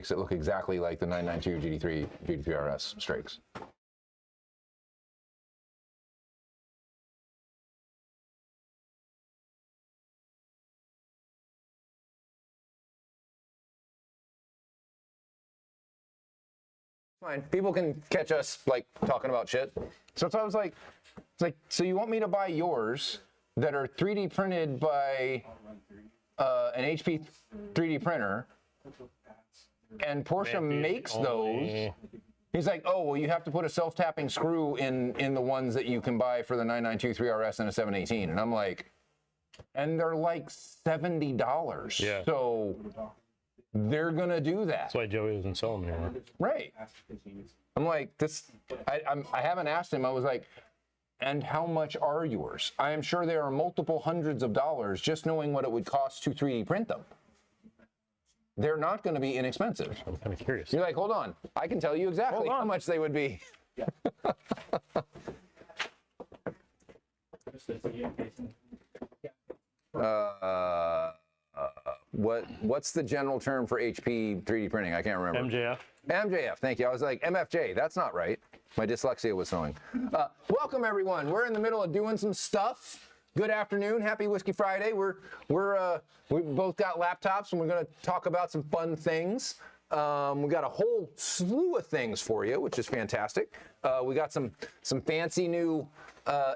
Makes it look exactly like the 992 GT3 RS Strakes. Fine. People can catch us like talking about shit. So I was like, it's like, so you want me to buy yours that are 3D printed by an HP 3D printer, and Porsche makes those. He's like, oh, well, you have to put a self-tapping screw in the ones that you can buy for the 992 3RS and a 718. And I'm like, and they're like $70. Yeah. So they're gonna do that. That's why Joey doesn't sell them anymore. Right. I'm like, this. I haven't asked him. I was like, and how much are yours? I am sure there are multiple hundreds of dollars just knowing what it would cost to 3D print them. They're not going to be inexpensive. I'm kind of curious. You're like, hold on. I can tell you exactly how much they would be. What's the general term for HP 3D printing? I can't remember. MJF. MJF, thank you. I was like, MFJ, that's not right. My dyslexia was showing. Welcome, everyone. We're in the middle of doing some stuff. Good afternoon. Happy Whiskey Friday. We both got laptops, and we're going to talk about some fun things. We got a whole slew of things for you, which is fantastic. We got some fancy new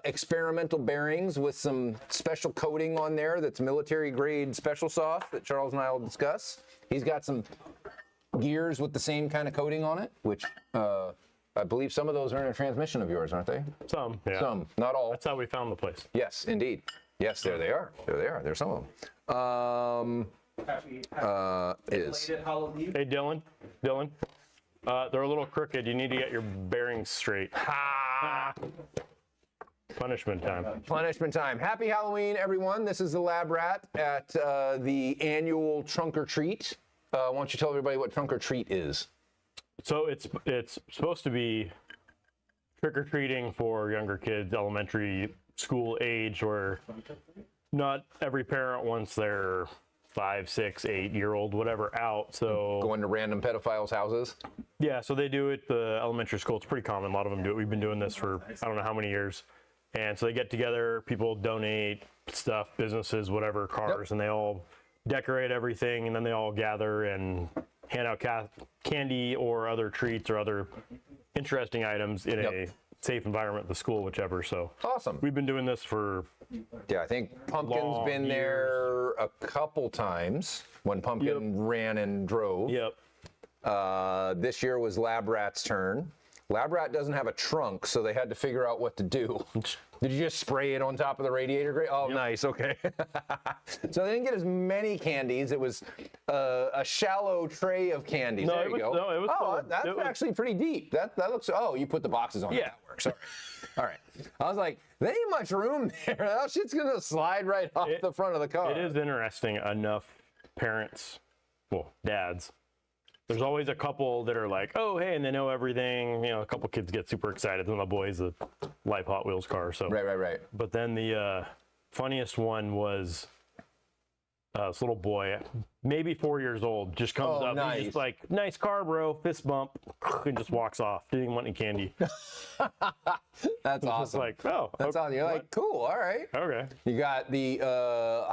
experimental bearings with some special coating on there that's military grade special sauce that Charles and I will discuss. He's got some gears with the same kind of coating on it, which I believe some of those are in a transmission of yours, aren't they? Some, yeah. Some, not all. That's how we found the place. Yes, indeed. Yes, there they are. There they are. There's some of them. Hey, Dylan. They're a little crooked. You need to get your bearings straight. Ha! Punishment time. Punishment time. Happy Halloween, everyone. This is the Lab Rat at the annual Trunk or Treat. Why don't you tell everybody what Trunk or Treat is? So it's supposed to be trick-or-treating for younger kids, elementary school age, where not every parent wants their 5, 6, 8-year-old, whatever, out. So going to random pedophiles' houses? Yeah, so they do it, the elementary school. It's pretty common. A lot of them do it. We've been doing this for I don't know how many years. And so they get together, people donate stuff, businesses, whatever, cars, and they all decorate everything, and then they all gather and hand out candy or other treats or other interesting items in a safe environment at the school, whichever. So awesome. We've been doing this for I think Pumpkin's been there a couple times when Pumpkin ran and drove. This year was Lab Rat's turn. Lab Rat doesn't have a trunk, so they had to figure out what to do. Did you just spray it on top of the radiator grate? Oh, nice. Okay. So they didn't get as many candies. It was a shallow tray of candies. There you go. No, it was that's actually pretty deep. That looks. Oh, you put the boxes on. Yeah, that works. All right. I was like, there ain't much room there. That shit's gonna slide right off the front of the car. It is interesting enough. Parents, well, dads. There's always a couple that are like, oh, hey, and they know everything. You know, a couple kids get super excited when the boy's a live Hot Wheels car. So right. But then the funniest one was this little boy, maybe 4 years old, just comes up and he's just like, nice car, bro, fist bump, and just walks off. Didn't even want any candy. That's awesome. Just like, oh, that's awesome. You're like, cool, all right. Okay. You got the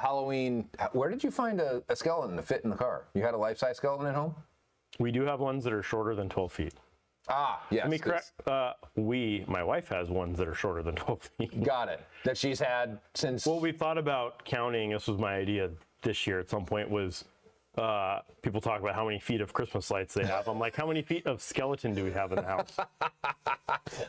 Halloween. Where did you find a skeleton to fit in the car? You had a life-size skeleton at home? We do have ones that are shorter than 12 feet. Ah, yes. Let me correct. My wife has ones that are shorter than 12 feet. Got it. That she's had since. Well, we thought about counting. This was my idea this year at some point was people talk about how many feet of Christmas lights they have. I'm like, how many feet of skeleton do we have in the house?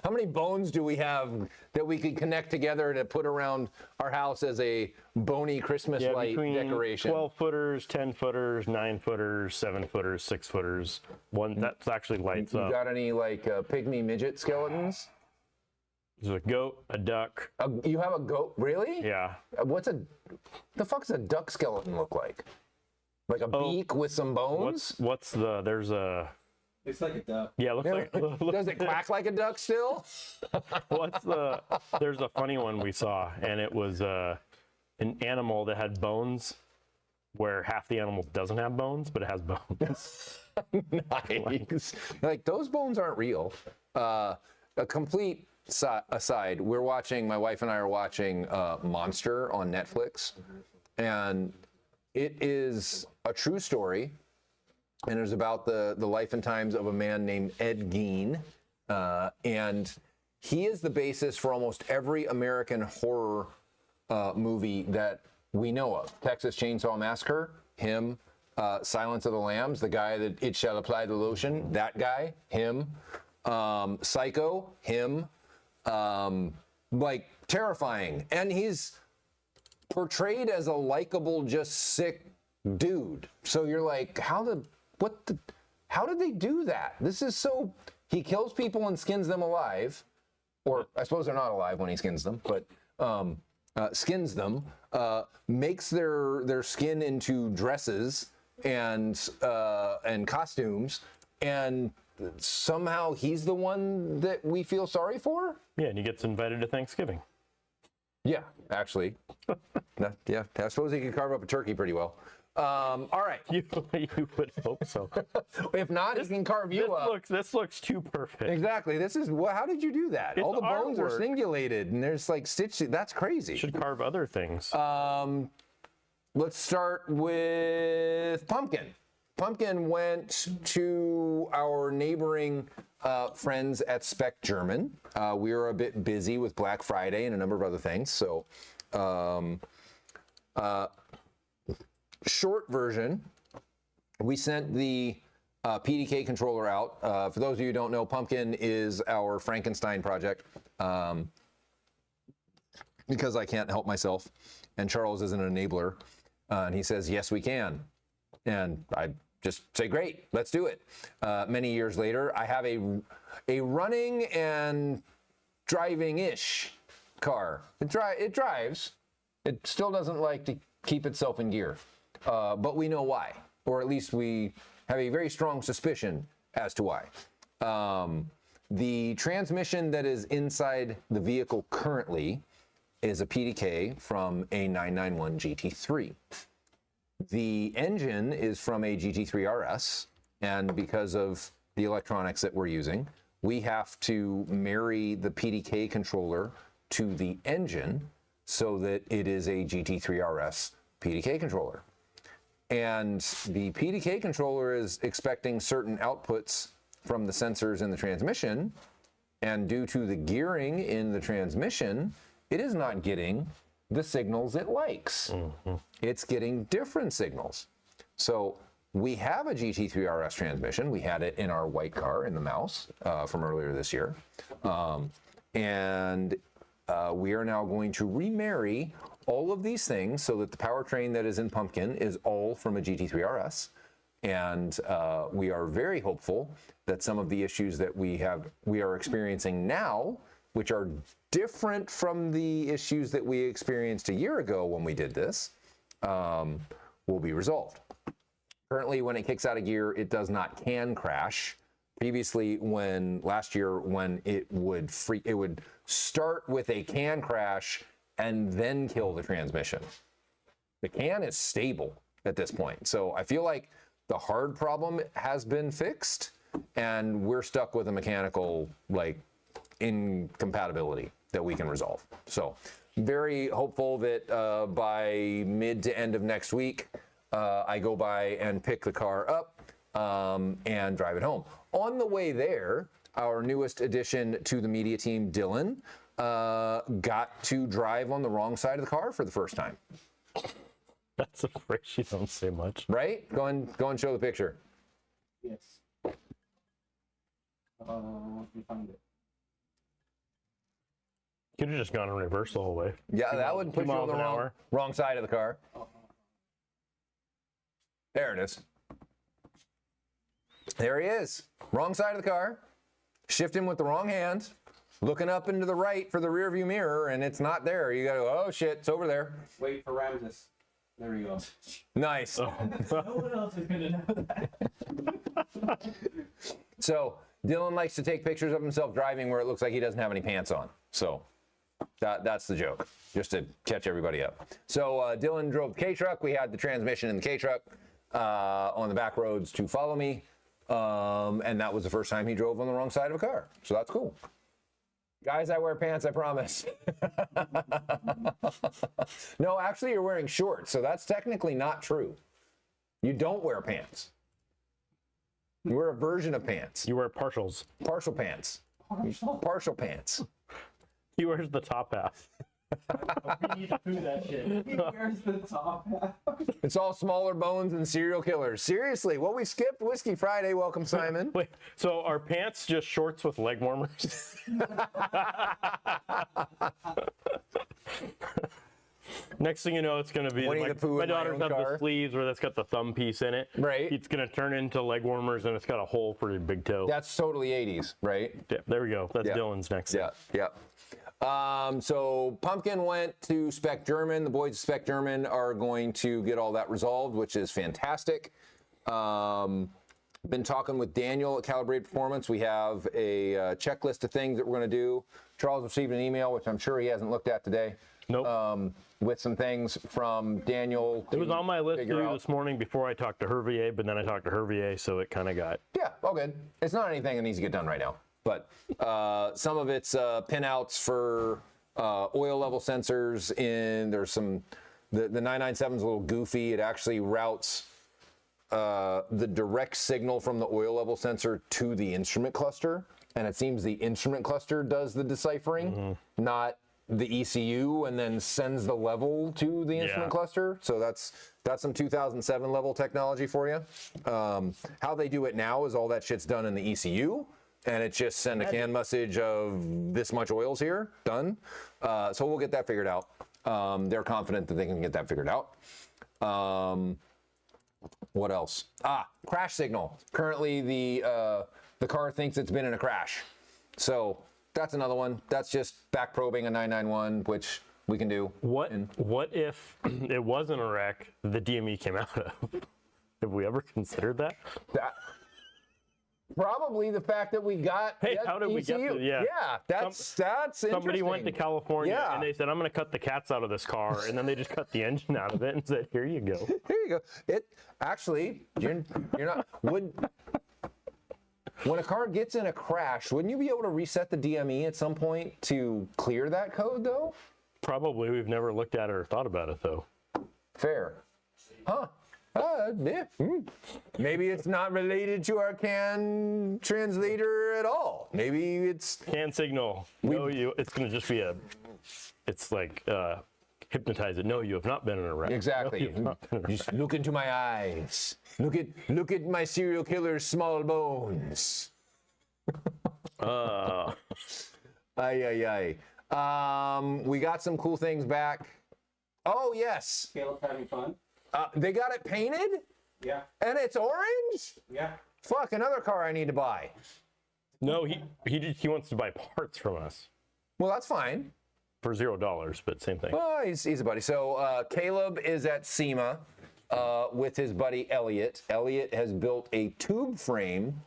How many bones do we have that we could connect together to put around our house as a bony Christmas light decoration? 12 footers, 10 footers, 9 footers, 7 footers, 6 footers. One that's actually lights up. You got any like pygmy midget skeletons? There's a goat, a duck. You have a goat? Really? Yeah. The fuck's a duck skeleton look like? Like a beak with some bones? It's like a duck. Yeah, it looks like. Does it quack like a duck still? There's a funny one we saw, and it was an animal that had bones where half the animal doesn't have bones, but it has bones. Nice. Like those bones aren't real. A complete aside, my wife and I are watching Monster on Netflix, and it is a true story, and it's about the life and times of a man named Ed Gein, and he is the basis for almost every American horror movie that we know of. Texas Chainsaw Massacre, him. Silence of the Lambs, the guy that It Shall Apply the Lotion, that guy, him. Psycho, him. Like terrifying. And he's portrayed as a likable, just sick dude. So you're like, how did they do that? This is so, he kills people and skins them alive. Or I suppose they're not alive when he skins them, but skins them, makes their skin into dresses and costumes, and somehow he's the one that we feel sorry for? Yeah, and he gets invited to Thanksgiving. Yeah, actually. Yeah, I suppose he could carve up a turkey pretty well. All right. You would hope so. If not, he can carve you up. This looks too perfect. Exactly. This is, how did you do that? It's all the bones are artwork. singulated, and there's like stitches. That's crazy. Should carve other things. Let's start with Pumpkin. Pumpkin went to our neighboring friends at Spec German. We were a bit busy with Black Friday and a number of other things. So, short version, we sent the PDK controller out. For those of you who don't know, Pumpkin is our Frankenstein project. Because I can't help myself, and Charles is an enabler. And he says, yes, we can. And I just say, great, let's do it. Many years later, I have a running and driving-ish car. It drives. It still doesn't like to keep itself in gear. But we know why, or at least we have a very strong suspicion as to why. The transmission that is inside the vehicle currently is a PDK from a 991 GT3. The engine is from a GT3 RS, and because of the electronics that we're using, we have to marry the PDK controller to the engine so that it is a GT3 RS PDK controller. And the PDK controller is expecting certain outputs from the sensors in the transmission, and due to the gearing in the transmission, it is not getting the signals it likes. Mm-hmm. It's getting different signals. So we have a GT3 RS transmission. We had it in our white car in the Mouse from earlier this year. And we are now going to remarry all of these things so that the powertrain that is in Pumpkin is all from a GT3 RS. And we are very hopeful that some of the issues that we are experiencing now, which are different from the issues that we experienced a year ago when we did this, will be resolved. Currently, when it kicks out of gear, it does not can crash. Previously, last year, when it would start with a can crash and then kill the transmission. The can is stable at this point. So I feel like the hard problem has been fixed, and we're stuck with a mechanical incompatibility that we can resolve. So very hopeful that by mid to end of next week, I go by and pick the car up and drive it home. On the way there, our newest addition to the media team, Dylan, got to drive on the wrong side of the car for the first time. That's a phrase you don't say much. Right? Go and show the picture. Yes. You find it. Could have just gone in reverse the whole way. Yeah, that would put you on the wrong side of the car. There it is. There he is. Wrong side of the car. Shifting with the wrong hand. Looking up into the right for the rear view mirror, and it's not there. You gotta go, oh shit, it's over there. Wait for Ramses. There he goes. Nice. No one else is gonna know that. So Dylan likes to take pictures of himself driving where it looks like he doesn't have any pants on. So That's the joke, just to catch everybody up. So Dylan drove the K-Truck. We had the transmission in the K-Truck on the back roads to follow me. And that was the first time he drove on the wrong side of a car. So that's cool. Guys, I wear pants, I promise. No, actually, you're wearing shorts, so that's technically not true. You don't wear pants. You wear a version of pants. You wear partials. Partial pants. Partial pants. He wears the top half. We need to poo that shit. He wears the top hat. It's all smaller bones and serial killers. Seriously, what we skipped? Whiskey Friday. Welcome, Simon. Wait, so are pants just shorts with leg warmers? Next thing you know, it's going to be Winnie the Pooh my in my daughter's own have car. the sleeves where that's got the thumb piece in it. Right. It's going to turn into leg warmers and it's got a hole for your big toe. That's totally 80s, right? Yeah, there we go. That's Yeah. Dylan's next. Yeah, yeah. So Pumpkin went to Spec German. The boys at Spec German are going to get all that resolved, which is fantastic. Been talking with Daniel at Calibrate Performance. We have a checklist of things that we're going to do. Charles received an email, which I'm sure he hasn't looked at today. Nope. With some things from Daniel. It was on my list to figure do out. this morning before I talked to Hervier, but then I talked to Hervier, so it kind of got. Yeah, all good. It's not anything that needs to get done right now, but some of it's pinouts for oil level sensors. There's some, the 997 is a little goofy. It actually routes the direct signal from the oil level sensor to the instrument cluster, and it seems the instrument cluster does the deciphering, not the ECU, and then sends the level to the instrument cluster. So that's some 2007 level technology for you. How they do it now is all that shit's done in the ECU, and it just send a CAN message of this much oil's here, done. So we'll get that figured out. They're confident that they can get that figured out. What else? Crash signal. Currently, the car thinks it's been in a crash. So that's another one. That's just back probing a 991, which we can do. What if it wasn't a wreck the DME came out of? Have we ever considered that? Probably the fact that we got. Hey, how did we get ECU. to? Yeah, that's somebody went to interesting. California Yeah. and they said, "I'm going to cut the cats out of this car," and then they just cut the engine out of it and said, "Here you go." Here you go. It actually, you're not when a car gets in a crash, wouldn't you be able to reset the DME at some point to clear that code though? Probably we've never looked at it or thought about it though. Fair. Huh. Yeah. Maybe it's not related to our CAN translator at all. Maybe it's CAN signal. No, you. It's going to just be it's like hypnotize it. No, you have not been in a wreck. exactly. No, you have not been in a Just look into my eyes. Look at my serial killer's small bones. wreck. Ay. We got some cool things back. Oh yes. Caleb's having fun. They got it painted Yeah. and it's orange? Yeah. Fuck, another car I need to buy. No, he wants to buy parts from us Well, that's fine. for $0, but same thing. Oh, he's a buddy. So Caleb is at SEMA with his buddy Elliot. Elliot has built a tube frame,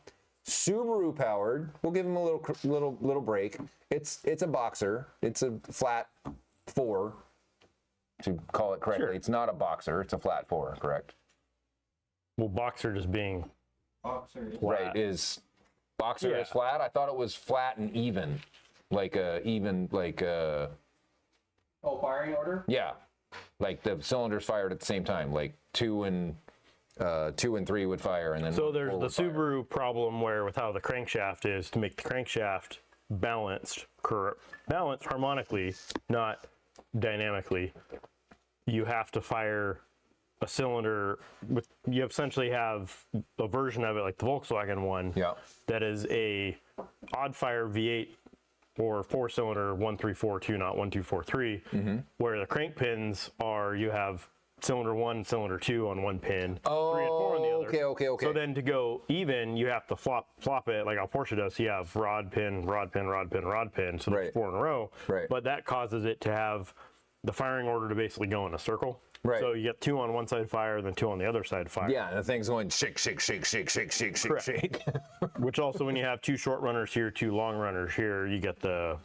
Subaru powered. We'll give him a little break. It's a boxer. It's a flat 4, to call it correctly. Sure. It's not a boxer. It's a flat 4, correct? Well, Boxer just being Boxer. flat. Right. Is boxer Yeah. is flat? I thought it was flat and even, Oh, firing order? yeah, like the cylinders fired at the same time, like 2 and 3 would fire, and then So 4 there's the would fire. Subaru problem where with how the crankshaft is, to make the crankshaft balanced harmonically, not dynamically, you have to fire a cylinder with, you essentially have a version of it like the Volkswagen one Yeah. that is a odd fire V8 or 4-cylinder 1342, not 1243, where the crank pins are, you have cylinder 1, cylinder 2 on one pin, 3 and 4 on the other. Okay. So then to go even, you have to flop it like how Porsche does. So you have rod pin. So there's Right. 4 in a row. Right. But that causes it to have the firing order to basically go in a circle. Right. So you get 2 on one side fire, then 2 on the other side fire. Yeah, and the thing's going shake. Which also, when you have 2 short runners here, 2 long runners here, you get the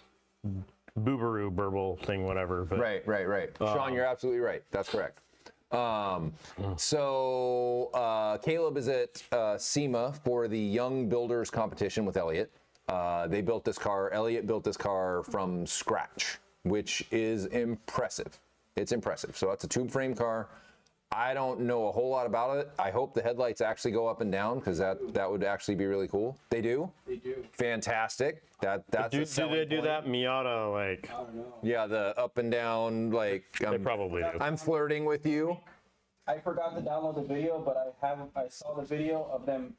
Boobaroo burble thing, whatever. But Right. Sean, you're absolutely right. That's correct. Caleb is at SEMA for the Young Builders competition with Elliot. They built this car. Elliot built this car from scratch, which is impressive. It's impressive. So it's a tube frame car. I don't know a whole lot about it. I hope the headlights actually go up and down because that would actually be really cool. They do? They do. Fantastic. That's a do selling they do point. that Miata like? I don't know. Yeah, the up and down, like They probably do. I'm flirting with you. I forgot to download the video, but I saw the video of them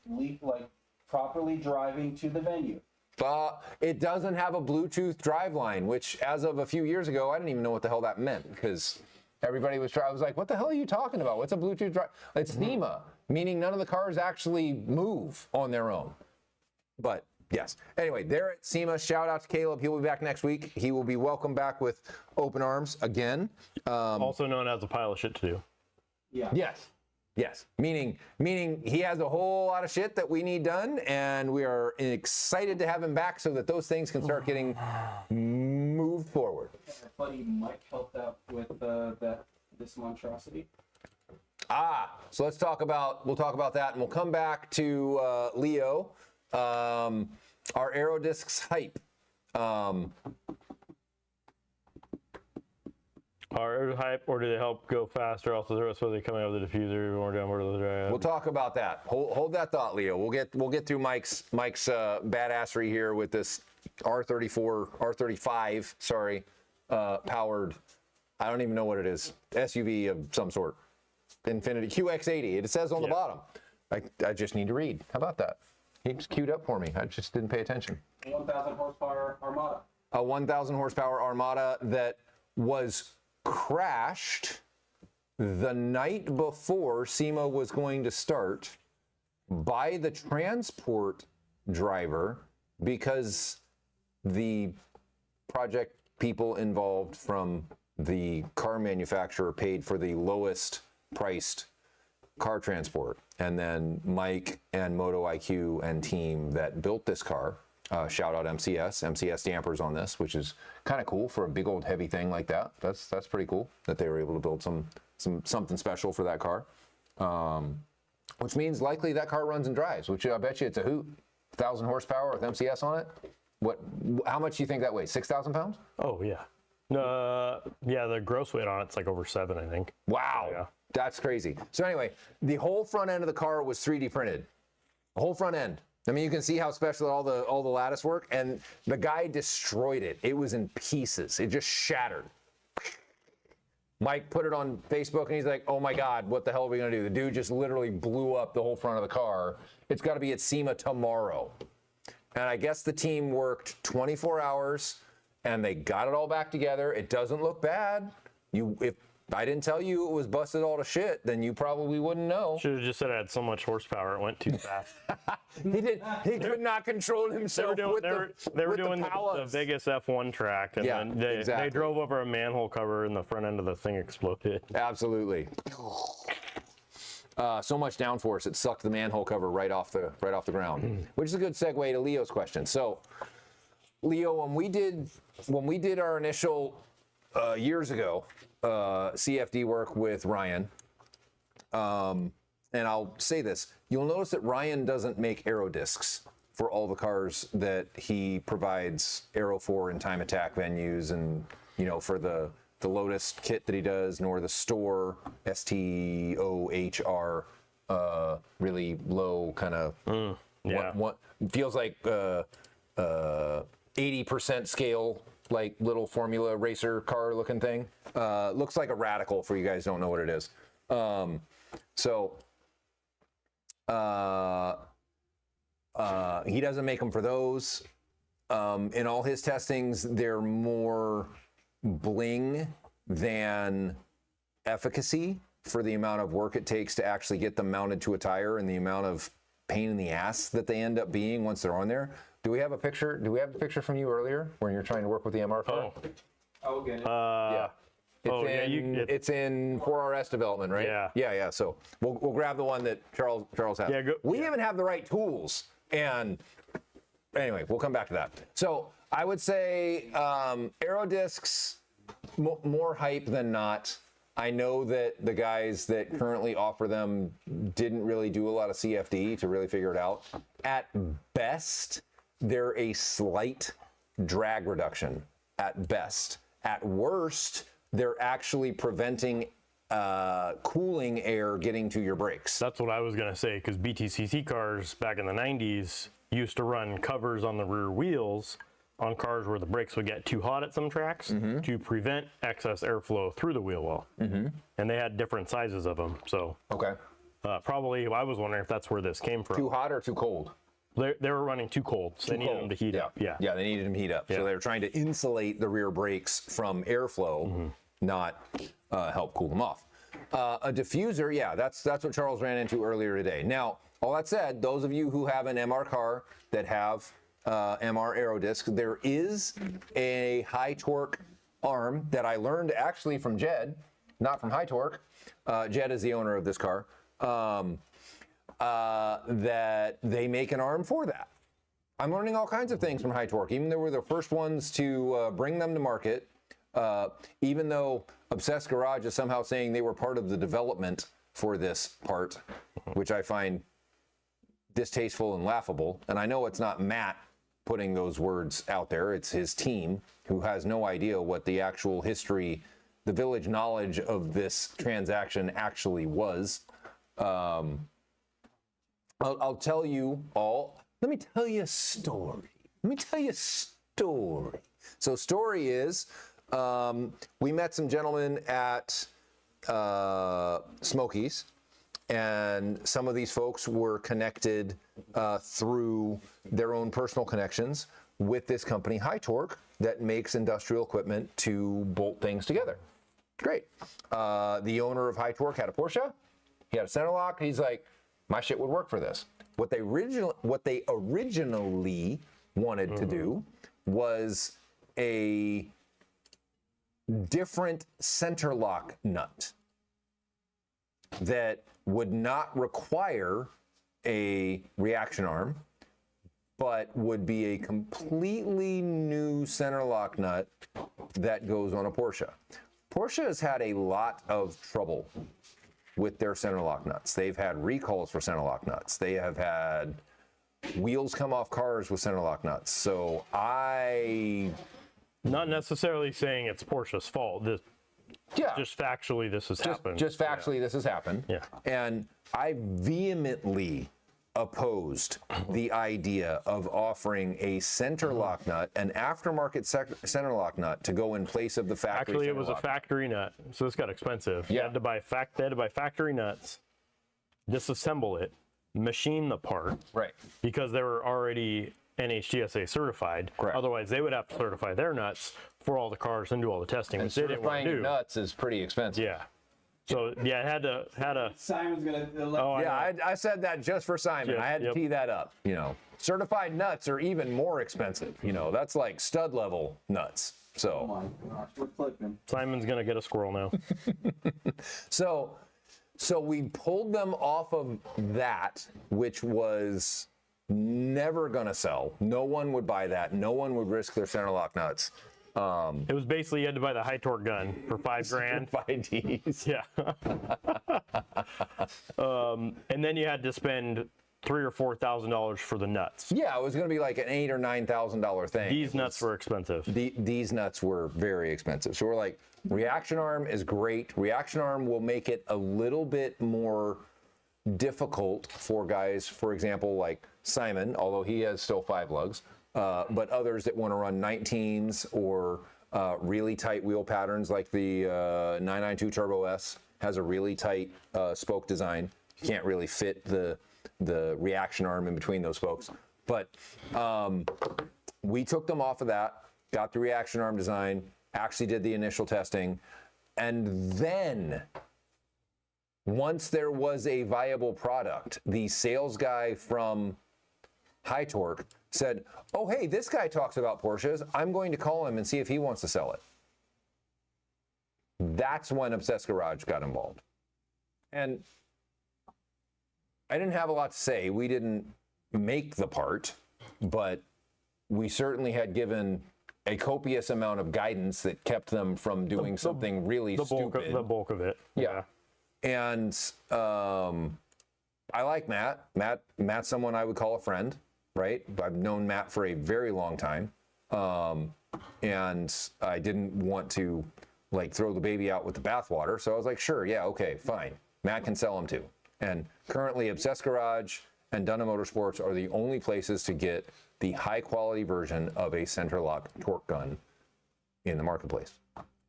properly driving to the venue. It doesn't have a Bluetooth driveline, which as of a few years ago, I didn't even know what the hell that meant because everybody was trying. I was like, what the hell are you talking about? What's a Bluetooth drive? It's SEMA, meaning none of the cars actually move on their own. But yes. Anyway, they're at SEMA. Shout out to Caleb. He'll be back next week. He will be welcome back with open arms again. Also known as a pile of shit to do. Yeah. Yes. Meaning he has a whole lot of shit that we need done, and we are excited to have him back so that those things can start getting moved forward. Our buddy Mike helped out with this monstrosity. So we'll talk about that, and we'll come back to Leo, our Aerodiscs hype. Are hype, or do they help go faster? Also, so they coming out of the diffuser or downward of the drive. We'll talk about that. Hold that thought, Leo. We'll get through Mike's badassery here with this R35, sorry, powered. I don't even know what it is. SUV of some sort. Infiniti QX80. It says on the bottom. I just need to read. How about that? He's queued up for me. I just didn't pay attention. 1,000 horsepower Armada. A 1,000 horsepower Armada that was crashed the night before SEMA was going to start by the transport driver because the project people involved from the car manufacturer paid for the lowest priced car transport. And then Mike and Moto IQ and team that built this car, shout out MCS dampers on this, which is kind of cool for a big old heavy thing like that. That's pretty cool that they were able to build something special for that car. Which means likely that car runs and drives, which I bet you it's a hoot. 1,000 horsepower with MCS on it. How much do you think that weighs? 6,000 pounds? Oh yeah. Yeah, the gross weight on it's like over 7, I think. Wow. Yeah. That's crazy. So anyway, the whole front end of the car was 3D printed. The whole front end. I mean, you can see how special all the lattice work, and the guy destroyed it. It was in pieces. It just shattered. Mike put it on Facebook, and he's like, oh my God, what the hell are we gonna do? The dude just literally blew up the whole front of the car. It's gotta be at SEMA tomorrow. And I guess the team worked 24 hours, and they got it all back together. It doesn't look bad. If I didn't tell you it was busted all to shit, then you probably wouldn't know. Should have just said it had so much horsepower, it went too fast. He could not control himself They were doing the Vegas F1 track, and then they drove over a manhole cover, and the front end of the thing exploded. Absolutely. So much downforce, it sucked the manhole cover right off the ground, which is a good segue to Leo's question. So, Leo, when we did our initial years ago CFD work with Ryan, and I'll say this, you'll notice that Ryan doesn't make Aerodiscs for all the cars that he provides aero for in time attack venues, and for the Lotus kit that he does, nor the store STOHR really low kind of what feels like 80% scale, like little Formula racer car looking thing. Looks like a Radical for you guys who don't know what it is. He doesn't make them for those. In all his testings, they're more bling than efficacy for the amount of work it takes to actually get them mounted to a tire and the amount of pain in the ass that they end up being once they're on there. Do we have a picture? Do we have the picture from you earlier when you're trying to work with the MR car? I will get it. Yeah. It's in 4RS development, right? Yeah. Yeah. So we'll grab the one that Charles has. Yeah, we even have the right tools, and anyway, we'll come back to that. So I would say Aerodiscs, more hype than not. I know that the guys that currently offer them didn't really do a lot of CFD to really figure it out. At best, they're a slight drag reduction. At best. At worst, they're actually preventing cooling air getting to your brakes. That's what I was going to say, because BTCC cars back in the 90s used to run covers on the rear wheels on cars where the brakes would get too hot at some tracks to prevent excess airflow through the wheel well. And they had different sizes of them. So Okay. probably, I was wondering if that's where this came from. Too hot or too cold? They were running too cold, so they needed them to heat up. Yeah. Yeah, they needed them to heat up. So Yeah. they were trying to insulate the rear brakes from airflow, not help cool them off. A diffuser, yeah, that's what Charles ran into earlier today. Now, all that said, those of you who have an MR car that have MR Aerodisc, there is a high torque arm that I learned actually from Jed, not from High Torque. Jed is the owner of this car. That they make an arm for that. I'm learning all kinds of things from High Torque. Even though they were the first ones to bring them to market, even though Obsessed Garage is somehow saying they were part of the development for this part, which I find distasteful and laughable. And I know it's not Matt putting those words out there. It's his team who has no idea what the actual history, the village knowledge of this transaction actually was. I'll tell you all. Let me tell you a story. So story is, we met some gentlemen at Smokies, and some of these folks were connected through their own personal connections with this company, High Torque, that makes industrial equipment to bolt things together. Great. The owner of High Torque had a Porsche. He had a center lock. He's like, my shit would work for this. What they originally wanted to do was a different center lock nut that would not require a reaction arm, but would be a completely new center lock nut that goes on a Porsche. Porsche has had a lot of trouble with their center lock nuts. They've had recalls for center lock nuts. They have had wheels come off cars with center lock nuts. So Not necessarily saying it's Porsche's fault. Just factually, this has happened. Just factually, this has happened. Yeah. And I vehemently opposed the idea of offering a center lock nut, an aftermarket center lock nut, to go in place of the factory. Actually, it center was lock. a factory nut, so this got expensive. Yeah. They had to buy factory nuts, disassemble it, machine the part, Right. because they were already NHTSA certified. Correct. Otherwise, they would have to certify their nuts for all the cars and do all the testing, And which they didn't want certifying to do. nuts is pretty expensive. Yeah. So yeah, it had to. Simon's gonna. Oh, Yeah, I said that just for Simon. Yeah, I had to yep. tee that up. Certified nuts are even more expensive. That's like stud level nuts. Oh So, my gosh, we're clipping. Simon's gonna get a squirrel now. so we pulled them off of that, which was never gonna sell. No one would buy that. No one would risk their center lock nuts. It was basically you had to buy the high torque gun for $5,000. 5Ds. Yeah. And then you had to spend $3,000 or $4,000 for the nuts. Yeah, it was gonna be like an $8,000 or $9,000 thing. These nuts were expensive. These nuts were very expensive. So we're like, reaction arm is great. Reaction arm will make it a little bit more difficult for guys, for example, like Simon, although he has still 5 lugs, but others that want to run 19s or really tight wheel patterns, like the 992 Turbo S has a really tight spoke design. You can't really fit the reaction arm in between those spokes. But we took them off of that, got the reaction arm design, actually did the initial testing, and then once there was a viable product, the sales guy from High Torque said, oh, hey, this guy talks about Porsches. I'm going to call him and see if he wants to sell it. That's when Obsessed Garage got involved. And I didn't have a lot to say. We didn't make the part, but we certainly had given a copious amount of guidance that kept them from doing something really stupid. The bulk of it. Yeah. And I like Matt. Matt's someone I would call a friend, right? I've known Matt for a very long time. And I didn't want to like throw the baby out with the bathwater. So I was like, sure, yeah, okay, fine. Matt can sell them too. And currently Obsessed Garage and Dunham Motorsports are the only places to get the high quality version of a center lock torque gun in the marketplace.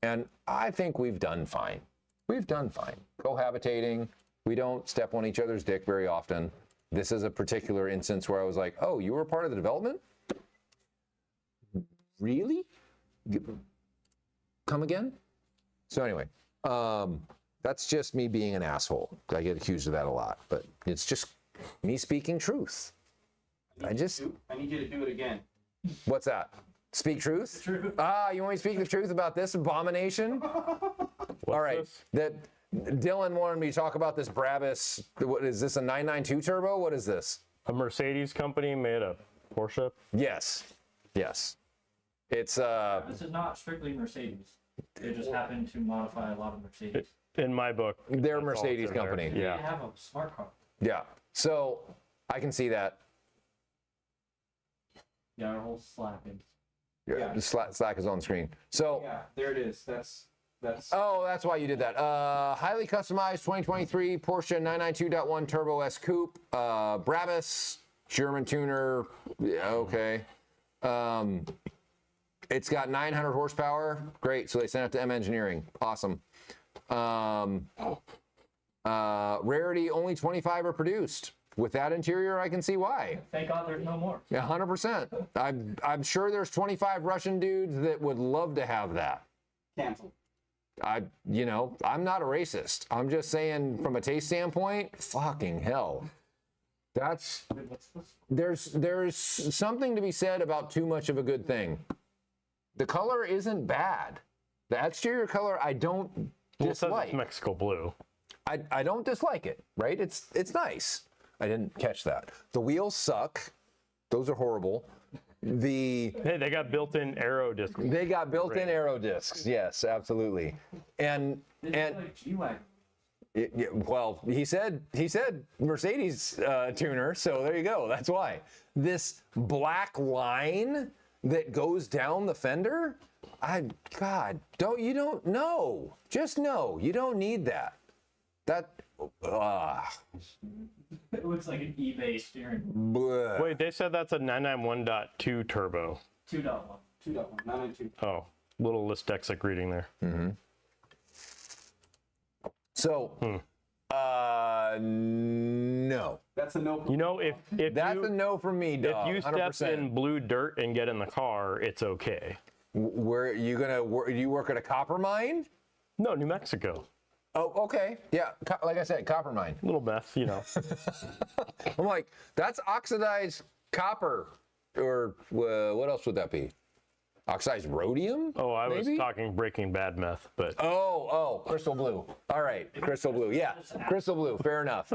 And I think we've done fine. We've done fine. Cohabitating. We don't step on each other's dick very often. This is a particular instance where I was like, oh, you were part of the development? Really? Come again? So anyway, that's just me being an asshole. I get accused of that a lot, but it's just me speaking truth. I need you to do it again. What's that? Speak truth? Truth. Ah, you want me to speak the truth about this abomination? All right. This? That Dylan wanted me to talk about this Brabus. What is this, a 992 turbo? What is this? A Mercedes company made a Porsche. Yes. Yes. It's This is not strictly Mercedes. They just happen to modify a lot of Mercedes. In my book, They're a that's all Mercedes that's in there. company. They Yeah. have a smart car. yeah. So I can see that. Yeah, our whole slacking. Yeah. The Slack is on screen. So Yeah, there it is. That's. oh, that's why you did that. Highly customized 2023 Porsche 992.1 Turbo S Coupe. Brabus, German tuner. Yeah, okay. It's got 900 horsepower. Great. So they sent it to M Engineering. Awesome. Rarity, only 25 are produced. With that interior, I can see why. Thank God there's no more. Yeah, 100%. I'm sure there's 25 Russian dudes that would love to have that. Canceled. I'm not a racist. I'm just saying from a taste standpoint, fucking hell. That's Wait, what's this? there's something to be said about too much of a good thing. The color isn't bad. The exterior color I don't Well, it says dislike. it's Mexico blue. I don't dislike it, right? It's nice. I didn't catch that. The wheels suck. Those are horrible. Hey, they got built-in aero discs. They got built-in Great. aero discs. Yes, absolutely. And This is like G-Wagon. well, he said Mercedes tuner, so there you go. That's why. This black line that goes down the fender, you don't know. Just know you don't need that. It looks like an eBay steering. Bleh. Wait, they said that's a 991.2 turbo. 2.1. 2.1. 992. Oh, little dyslexic reading there. So, no. That's a no. You know, if That's you, a no from me, dog. if you step 100%. in blue dirt and get in the car, it's okay. Where you gonna work? Do you work at a copper mine? No, New Mexico. Oh, okay. Yeah, like I said, copper mine. Little meth, you know. I'm like, that's oxidized copper, or what else would that be? Oxidized rhodium? Oh, I was maybe? talking Breaking Bad meth, but Oh, crystal blue. All right, crystal blue. Yeah, crystal blue. Fair enough.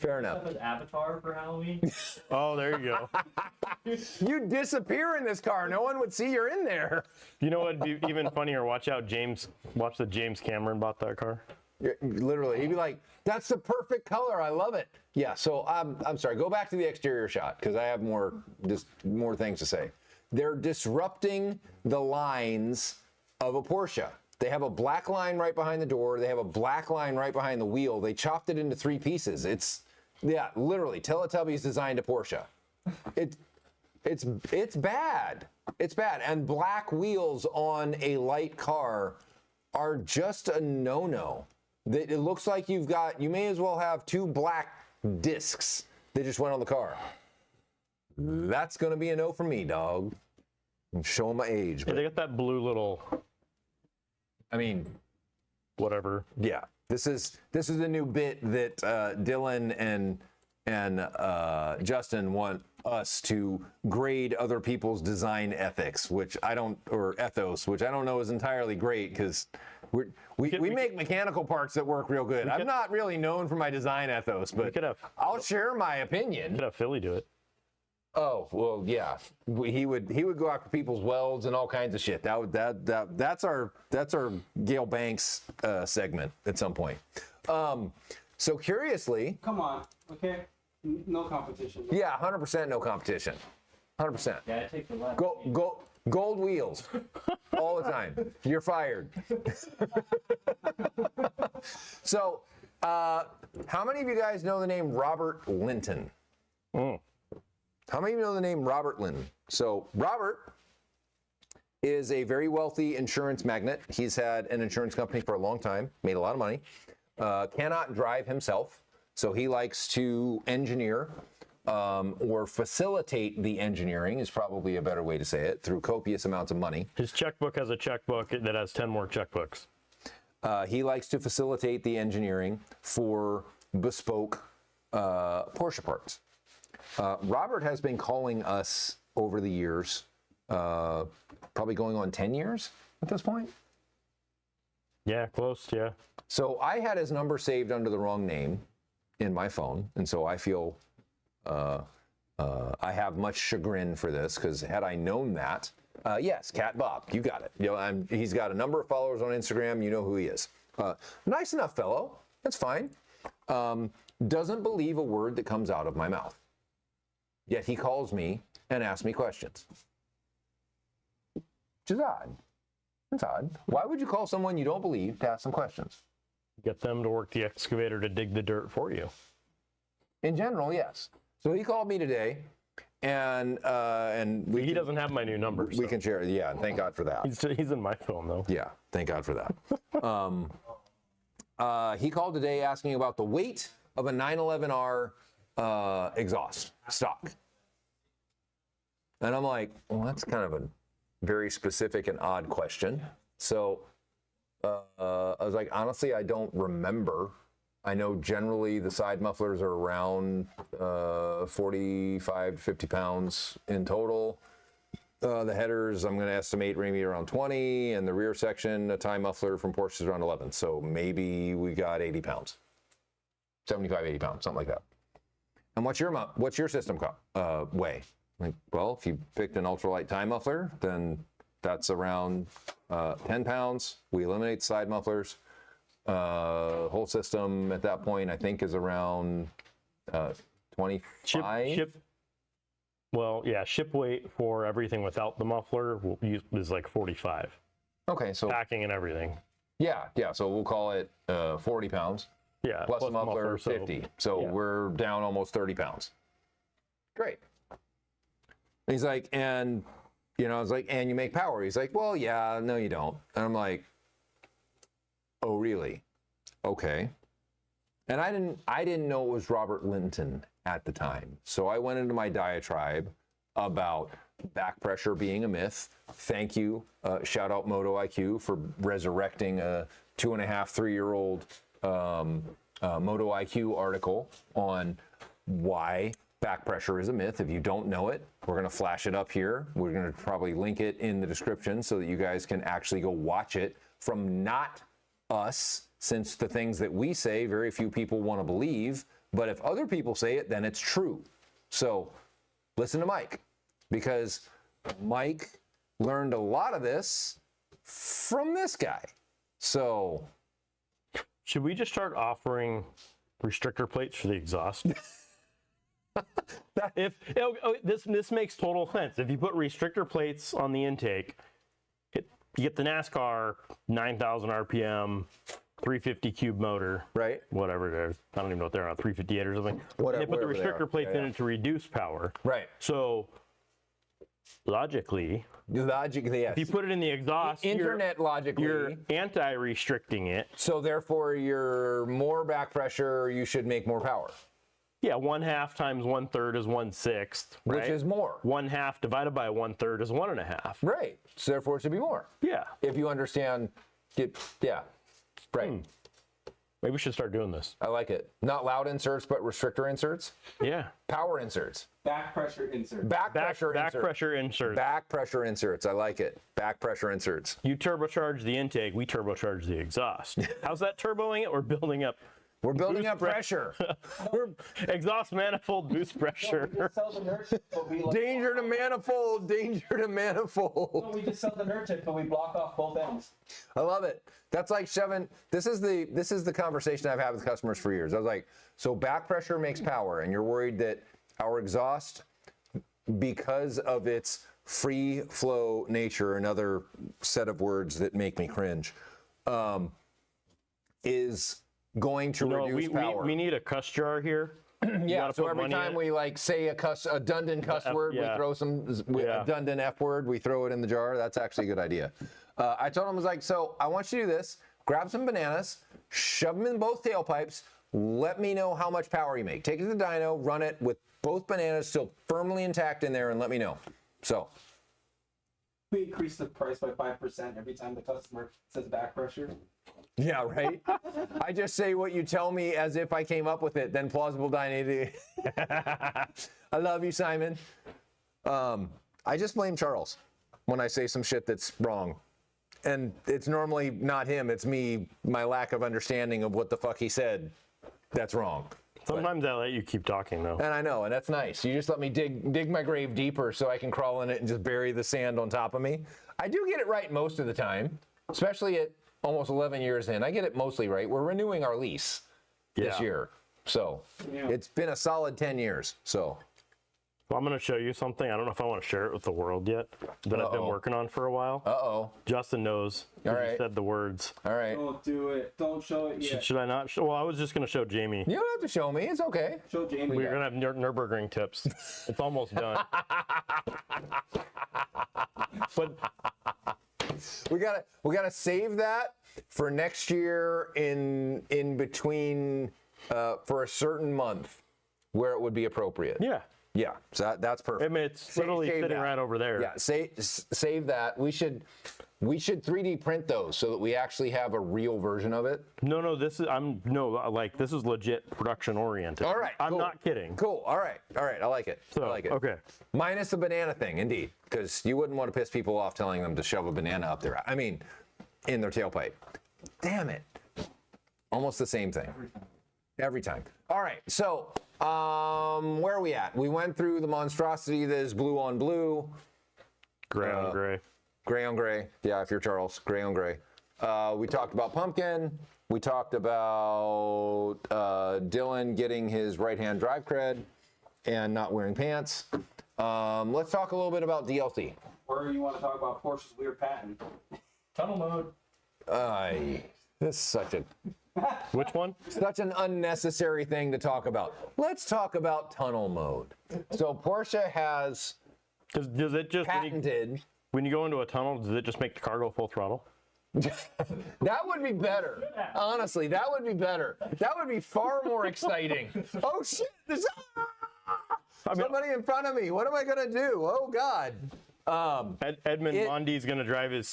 Fair enough. Stuff as Avatar for Halloween. oh, there you go. You disappear in this car. No one would see you're in there. You know what'd be even funnier? Watch the James Cameron bought that car. Literally, he'd be like, "That's the perfect color. I love it." Yeah. So I'm sorry. Go back to the exterior shot because I have more things to say. They're disrupting the lines of a Porsche. They have a black line right behind the door. They have a black line right behind the wheel. They chopped it into 3 pieces. Literally, Teletubbies designed a Porsche. It's bad. It's bad. And black wheels on a light car are just a no-no. It looks like you may as well have 2 black discs that just went on the car. That's gonna be a no from me, dog. I'm showing my age, Yeah, but they got that blue little I mean, whatever. yeah. This is a new bit that Dylan and Justin want us to grade other people's design ethics, or ethos, which I don't know is entirely great because we make mechanical parts that work real good. I'm not really known for my design ethos, but could have- I'll share my opinion. Could have Philly do it. Oh well, yeah. He would go after people's welds and all kinds of shit. That's our Gale Banks segment at some point. So curiously, Come on, okay? No competition. yeah, 100% no competition. 100%. Yeah, I take the left. Gold wheels all the time. You're fired. So, how many of you guys know the name Robert Linton? How many of you know the name Robert Linton? So, Robert is a very wealthy insurance magnate. He's had an insurance company for a long time, made a lot of money, cannot drive himself. So, he likes to engineer or facilitate the engineering, is probably a better way to say it, through copious amounts of money. His checkbook has a checkbook that has 10 more checkbooks. He likes to facilitate the engineering for bespoke Porsche parts. Robert has been calling us over the years, probably going on 10 years at this point. Yeah, close, yeah. So I had his number saved under the wrong name in my phone, and so I feel I have much chagrin for this, because had I known that, yes, Cat Bob, you got it. You know, he's got a number of followers on Instagram. You know who he is. Nice enough fellow. That's fine. Doesn't believe a word that comes out of my mouth. Yet he calls me and asks me questions. Which is odd. It's odd. Why would you call someone you don't believe to ask some questions? Get them to work the excavator to dig the dirt for you. In general, yes. So he called me today, and He doesn't have my new number. we can share. Yeah, thank God for that. He's in my phone, though. Yeah, thank God for that. He called today asking about the weight of a 911R exhaust stock. And I'm like, well, that's kind of a very specific and odd question. So I was like, honestly, I don't remember. I know generally the side mufflers are around 45 to 50 pounds in total. The headers, I'm going to estimate maybe around 20, and the rear section, a tie muffler from Porsche is around 11. So maybe we got 80 pounds, 75, 80 pounds, something like that. And what's your system weigh? Like, well, if you picked an ultralight tie muffler, then that's around 10 pounds. We eliminate the side mufflers. Whole system at that point, I think, is around 25. Ship weight for everything without the muffler is like 45. Okay, so Packing and everything. yeah. So we'll call it 40 pounds. Yeah. Plus the muffler, 50. So yeah. we're down almost 30 pounds. Great. He's like, and, I was like, and you make power? He's like, well, yeah, no, you don't. And I'm like, oh, really? Okay. And I didn't know it was Robert Linton at the time. So I went into my diatribe about back pressure being a myth. Thank you. Shout out Moto IQ for resurrecting a 2.5, 3-year-old Moto IQ article on why back pressure is a myth. If you don't know it, we're going to flash it up here. We're going to probably link it in the description so that you guys can actually go watch it from not us, since the things that we say, very few people want to believe. But if other people say it, then it's true. So listen to Mike, because Mike learned a lot of this from this guy. So should we just start offering restrictor plates for the exhaust? This makes total sense. If you put restrictor plates on the intake, you get the NASCAR 9,000 RPM 350 cube motor, right, whether it is. I don't even know what they're on, 358 or something. Whatever, they put the wherever they are. restrictor plates Yeah, in yeah. it to reduce power. right, So logically, yes. if you put it in the exhaust, Internet logically, you're anti-restricting it. so therefore you're more back pressure, you should make more power, Yeah, 1/2 times 1/3 is 1/6, right? which is more. 1/2 divided by 1/3 is 1.5. Right. So therefore it should be more. Yeah. If you understand it, yeah. Right. Maybe we should start doing this. I like it. Not loud inserts, but restrictor inserts. Yeah. Power inserts. Back pressure insert. Back Back pressure inserts. pressure inserts. Back pressure inserts. I like it. Back pressure inserts. You turbocharge the intake, we turbocharge the exhaust. How's that turboing it? We're building up We're building up pressure. Exhaust manifold boost We pressure. just sell the nerd tip, but we like, Danger to manifold, danger to No, manifold. we just sell the nerd tip, but we block off both ends. I love it. That's like shoving. This is the conversation I've had with customers for years. I was like, so back pressure makes power, and you're worried that our exhaust, because of its free flow nature, another set of words that make me cringe, is going to No, reduce power. we need a cuss jar here. Yeah, gotta so put every money time in. we like say a Dundon cuss word, we yeah. throw some Yeah. a Dundon F word, we throw it in the jar. That's actually a good idea. I told him, I was like, so I want you to do this. Grab some bananas, shove them in both tailpipes. Let me know how much power you make. Take it to the dyno, run it with both bananas still firmly intact in there, and let me know. So, We increase the price by 5% every time the customer says back pressure. yeah, right? I just say what you tell me as if I came up with it, then plausible dynamic. I love you, Simon. I just blame Charles when I say some shit that's wrong. And it's normally not him, it's me, my lack of understanding of what the fuck he said that's wrong. Sometimes I let you keep talking though. And I know, and that's nice. You just let me dig my grave deeper so I can crawl in it and just bury the sand on top of me. I do get it right most of the time, especially at almost 11 years in. I get it mostly right. We're renewing our lease this Yeah. year. So Yeah. it's been a solid 10 years. So Well, I'm going to show you something. I don't know if I want to share it with the world yet, that I've been Uh-oh. working on for a while. uh-oh. Justin knows. 'Cause All he right. said the words. All right. Don't do it. Don't show it yet. Should I not? Well, I was just going to show Jamie. You don't have to show me. It's okay. Show Jamie. We're going to have Nürburgring tips. It's almost done. But We gotta save that for next year in between for a certain month where it would be appropriate. yeah, Yeah. So that's perfect. I mean, it's literally save sitting that. right over there. Yeah, save that. We should 3D print those so that we actually have a real version of it. No, this is this is legit production oriented. All right, I'm cool. not kidding. Cool. All right. I like it. So, I like it. okay. Minus the banana thing, indeed, because you wouldn't want to piss people off telling them to shove a banana up their, in their tailpipe. Damn it. Almost the same thing. Every time. All right. So, where are we at? We went through the monstrosity that is blue on blue. Gray on gray. Gray on gray. Yeah, if you're Charles, gray on gray. We talked about pumpkin. We talked about Dylan getting his right-hand drive cred and not wearing pants. Let's talk a little bit about DLC. Or you want to talk about Porsche's weird patent? Tunnel mode. This is such Which one? an unnecessary thing to talk about. Let's talk about tunnel mode. So Porsche has Does it just patented. when you go into a tunnel, does it just make the car go full throttle? That would be better. Honestly, that would be better. That would be far more exciting. Oh shit! There's somebody in front of me. What am I gonna do? Oh god. Edmund It- Mondi's going to drive his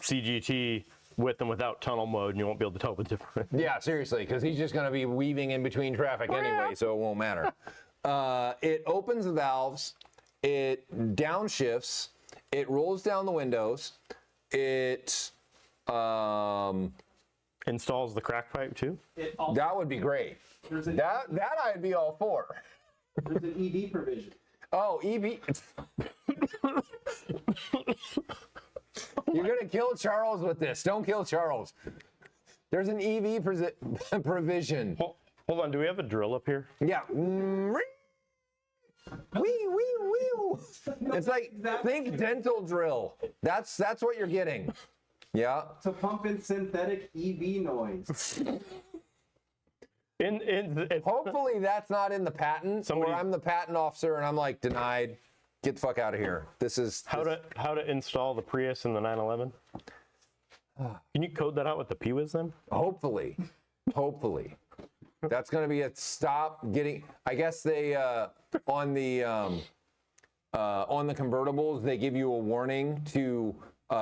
CGT with and without tunnel mode, and you won't be able to tell the difference. Yeah, seriously, because he's just gonna be weaving in between traffic anyway, so it won't matter. It opens the valves. It downshifts. It rolls down the windows. It Installs the crack pipe too. It also, that would be great. there's, an, That I'd be all for. there's an EV provision. Oh, EV. You're gonna kill Charles with this. Don't kill Charles. There's an EV provision. Hold on, do we have a drill up here? Yeah. Wee. It's like think dental drill. That's what you're getting. Yeah. To pump in synthetic EV noise. Hopefully that's not in the patent. Somebody- Or I'm the patent officer and I'm like denied. Get the fuck out of here. This is How to install the Prius in the 911? Can you code that out with the PWIS then? hopefully. That's going to be a stop getting. I guess they on the convertibles they give you a warning to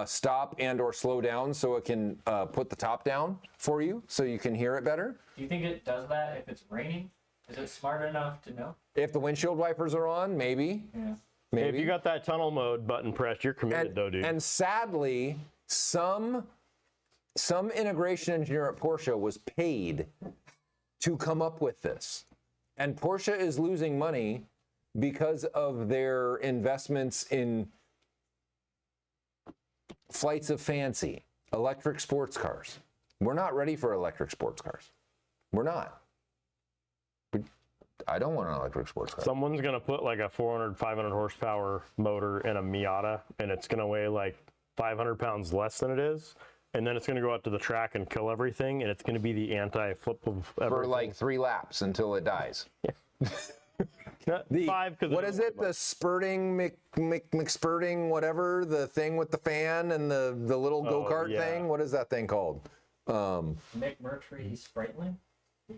stop and or slow down so it can put the top down for you so you can hear it better. Do you think it does that if it's raining? Is it smart enough to know? If the windshield wipers are on, maybe. Yeah. Maybe. If you got that tunnel mode button pressed, you're committed though, dude. And sadly, some integration engineer at Porsche was paid to come up with this. And Porsche is losing money because of their investments in flights of fancy, electric sports cars. We're not ready for electric sports cars. We're not. I don't want an electric sports car. Someone's gonna put like a 400, 500 horsepower motor in a Miata, and it's gonna weigh like 500 pounds less than it is, and then it's gonna go out to the track and kill everything, and it's gonna be the anti-flip of everything. For like 3 laps until it dies. Not five, because What is it? The spurting, McSpurting, whatever, the thing with the fan and the little go-kart yeah. thing? What is that thing called? McMurtry Sprightling?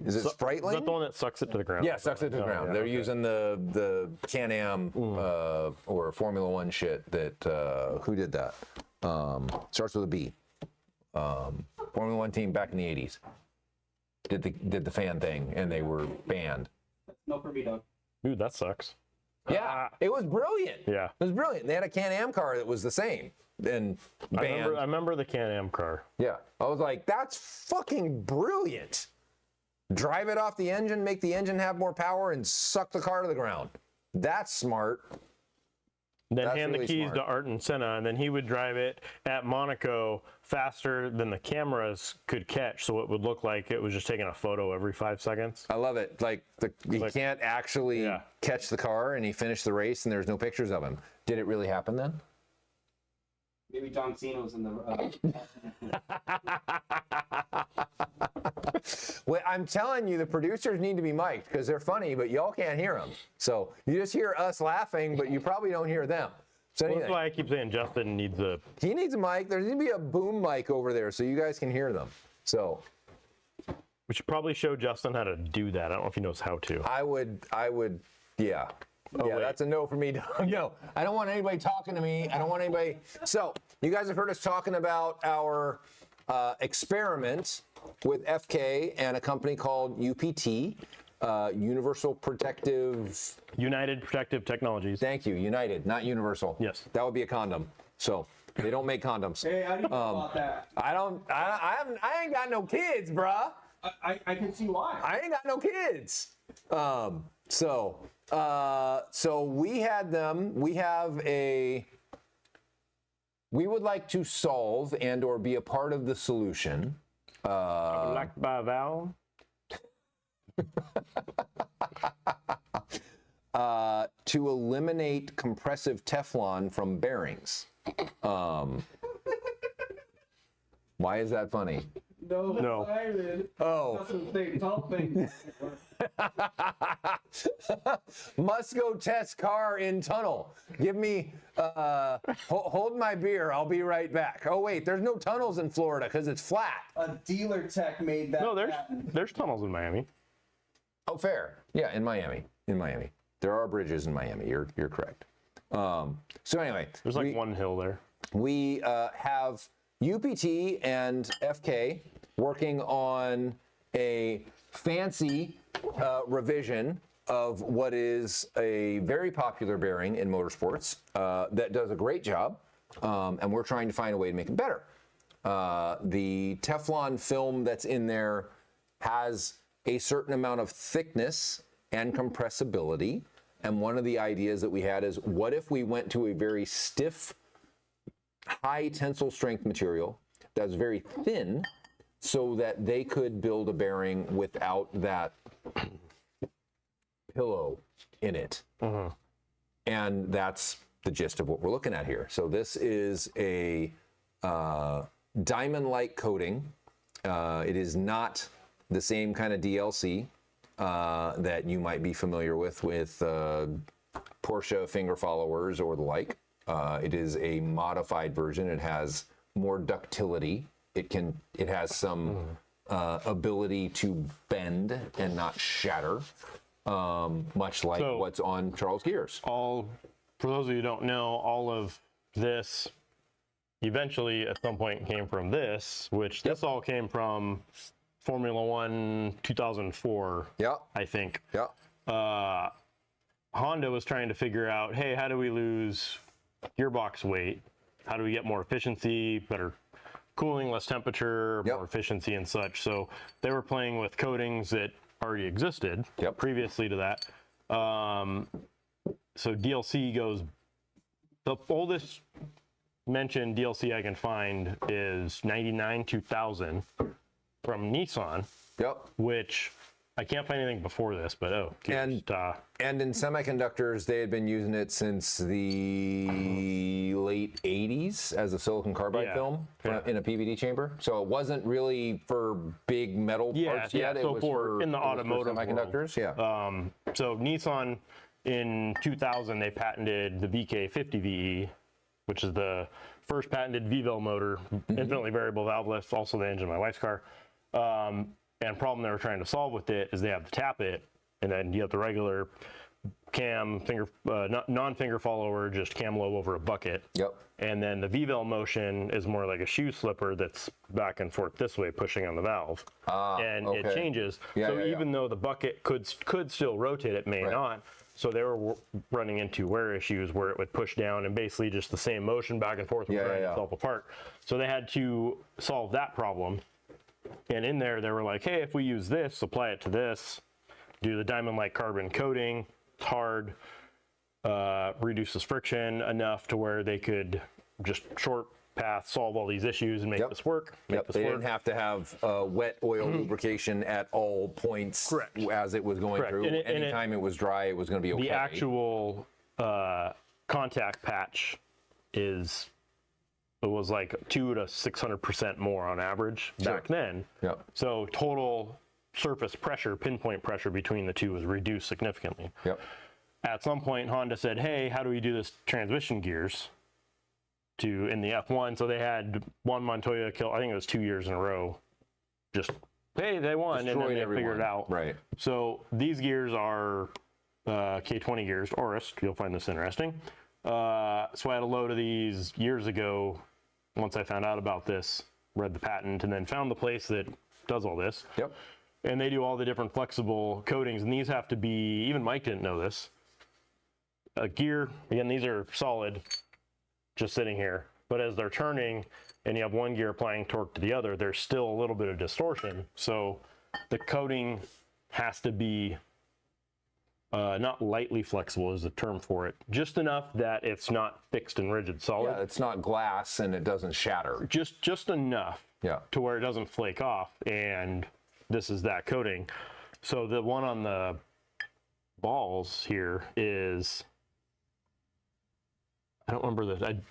Is it Is Sprightling? that the one that sucks it to the ground? Yeah, sucks it to the Oh, ground. yeah, They're okay. using the Can-Am or Formula One shit that, who did that? Starts with a B. Formula One team back in the 80s did the fan thing, and they were banned. No for me, Doug. Dude, that sucks. Yeah, it was brilliant. Yeah. It was brilliant. They had a Can-Am car that was the same and banned. I remember the Can-Am car. Yeah, I was like, that's fucking brilliant. Drive it off the engine, make the engine have more power, and suck the car to the ground. That's smart. Then That's hand really the keys smart. to Ayrton Senna, and then he would drive it at Monaco faster than the cameras could catch, so it would look like it was just taking a photo every 5 seconds. I love it. Like, he can't actually Yeah. catch the car, and he finished the race, and there's no pictures of him. Did it really happen then? Maybe John Cena was in the. Well, I'm telling you, the producers need to be mic'd because they're funny, but y'all can't hear them. So you just hear us laughing, but you probably don't hear them. So Well, anyway, that's why I keep saying Justin needs a. he needs a mic. There needs to be a boom mic over there so you guys can hear them. So We should probably show Justin how to do that. I don't know if he knows how to. I would, yeah. Yeah, wait. that's a no for me. No, I don't want anybody talking to me. I don't want anybody. So, you guys have heard us talking about our experiment with FK and a company called UPT, Universal Protective. United Protective Technologies. Thank you, United, not Universal. Yes. That would be a condom. So, they don't make condoms. Hey, how do you feel about that? I ain't got no kids, bruh. I can see why. I ain't got no kids. So we had them. We have a. We would like to solve and or be a part of the solution. Black by Val. To eliminate compressive Teflon from bearings. Why is that funny? No. Oh. That's what they tell things. Must go test car in tunnel. Give me, hold my beer. I'll be right back. Oh wait, there's no tunnels in Florida because it's flat. A dealer tech made that. No, patent. there's tunnels in Miami. Oh, fair. Yeah, in Miami. There are bridges in Miami. You're correct. So anyway, There's like one hill there. we have UPT and FK working on a fancy revision of what is a very popular bearing in motorsports that does a great job, and we're trying to find a way to make it better. The Teflon film that's in there has a certain amount of thickness and compressibility, and one of the ideas that we had is, what if we went to a very stiff, high tensile strength material that's very thin, so that they could build a bearing without that pillow in it. And that's the gist of what we're looking at here. So this is a diamond-like coating. It is not the same kind of DLC that you might be familiar with Porsche finger followers or the like. It is a modified version. It has more ductility. It has some ability to bend and not shatter, much like So- what's on Charles Gears. For those of you who don't know, all of this eventually at some point came from this, which this all came from Formula One 2004, Yeah, I think. yeah. Honda was trying to figure out, hey, how do we lose gearbox weight? How do we get more efficiency, better cooling, less temperature, Yep. more efficiency and such? So they were playing with coatings that already existed Yep. previously to that. So DLC goes, the oldest mentioned DLC I can find is 99 2000 from Nissan, Yep. which I can't find anything before this, but And in semiconductors, they had been using it since the late 80s as a silicon carbide Yeah. film Yeah. in a PVD chamber. So it wasn't really for big metal parts yet. It so was for in the it was for automotive semiconductors. world. Yeah. So Nissan in 2000 they patented the VK50 VE, which is the first patented V-Vel motor, infinitely variable valveless, also the engine of my wife's car. And problem they were trying to solve with it is they have to tap it, and then you have the regular cam finger, non-finger follower, just cam low over a bucket. Yep. And then the V-Vel motion is more like a shoe slipper that's back and forth this way, pushing on the valve. And it okay. changes. Yeah, so yeah, yeah. even though the bucket could still rotate, it may Right. not. So they were running into wear issues where it would push down and basically just the same motion back and forth would Yeah, grind yeah, yeah. itself apart. So they had to solve that problem. And in there, they were like, hey, if we use this, apply it to this, do the diamond-like carbon coating, it's hard, reduces friction enough to where they could just short path solve all these issues and make Yep. this work. Make Yep. this They work. didn't have to have wet oil lubrication at all points Correct. as it was going Correct. through. And it- Anytime it was dry, it was going to be okay. The actual contact patch it was like 200 to 600% more on average back then. Yep. So total surface pressure, pinpoint pressure between the two was reduced significantly. Yep. At some point, Honda said, hey, how do we do this transmission gears in the F1? So they had one Montoya kill, I think it was 2 years in a row. Just, hey, they won, and then Destroyed they everyone. figured it out. Right. So these gears are K20 gears, Orist. You'll find this interesting. So I had a load of these years ago. Once I found out about this, read the patent, and then found the place that does all this. Yep. And they do all the different flexible coatings, and these have to be, even Mike didn't know this. A gear, again, these are solid, just sitting here. But as they're turning, and you have one gear applying torque to the other, there's still a little bit of distortion. So the coating has to be not lightly flexible is the term for it, just enough that it's not fixed and rigid solid. Yeah, it's not glass and it doesn't shatter. Just enough Yeah. to where it doesn't flake off, and this is that coating. So the one on the balls here is, I don't remember the,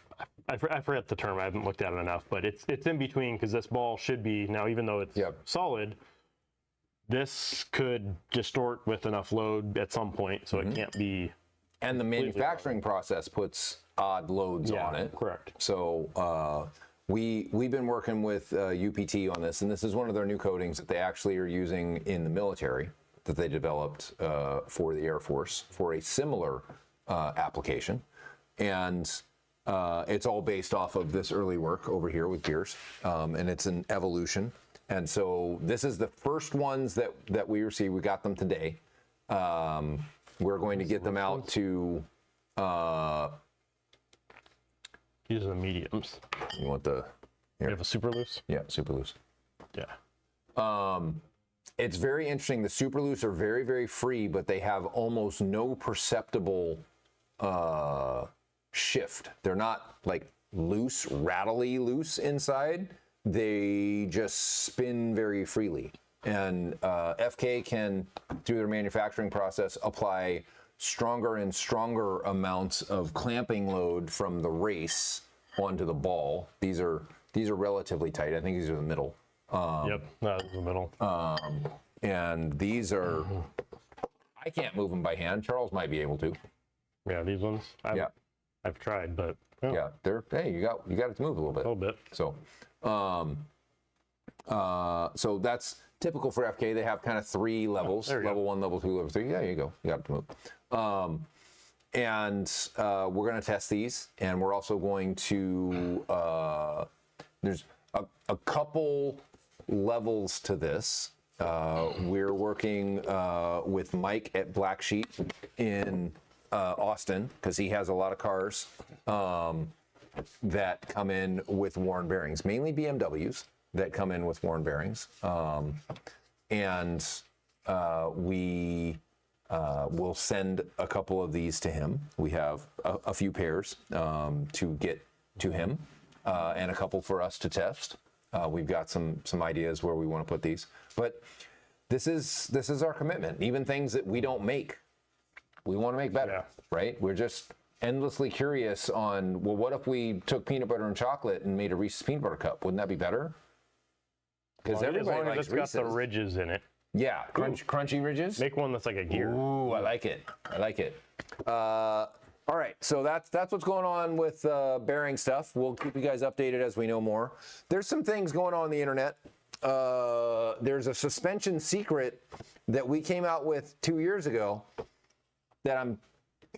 I forget the term, I haven't looked at it enough, but it's in between, because this ball should be, now even though it's Yep. solid, this could distort with enough load at some point, so it can't be. And the manufacturing process puts odd loads on it. Correct. So we've been working with UPT on this, and this is one of their new coatings that they actually are using in the military that they developed for the Air Force for a similar application. And it's all based off of this early work over here with gears, and it's an evolution. And so this is the first ones that we received. We got them today. We're going to get them out to, These are the mediums. you want the, We have a super loose. yeah, super loose. Yeah. It's very interesting. The super loose are very, very free, but they have almost no perceptible shift. They're not like loose, rattly loose inside. They just spin very freely. And FK can, through their manufacturing process, apply stronger and stronger amounts of clamping load from the race onto the ball. These are relatively tight. I think these are the middle. Yep, that's the middle. And these are, I can't move them by hand. Charles might be able to. Yeah, these ones. I've tried, but Yeah, they're, hey, you got it to move a little bit. a little bit. So, so that's typical for FK. They have kind of three levels: there you level 1, level 2, level 3. Yeah, there you go. You got it to move. And we're going to test these, and we're also going to. There's a couple levels to this. We're working with Mike at Black Sheep in Austin, because he has a lot of cars that come in with worn bearings, mainly BMWs that come in with worn bearings. And we will send a couple of these to him. We have a few pairs to get to him, and a couple for us to test. We've got some ideas where we want to put these, but this is our commitment. Even things that we don't make, we want to make better, Yeah. right? We're just endlessly curious on, well, what if we took peanut butter and chocolate and made a Reese's peanut butter cup? Wouldn't that be better? Because As everybody long as likes it's got Reese's. the ridges in it. Yeah, crunchy ridges. Make one that's like a gear. Ooh, I like it. I like it. All right, so that's what's going on with bearing stuff. We'll keep you guys updated as we know more. There's some things going on the internet. There's a suspension secret that we came out with 2 years ago that I'm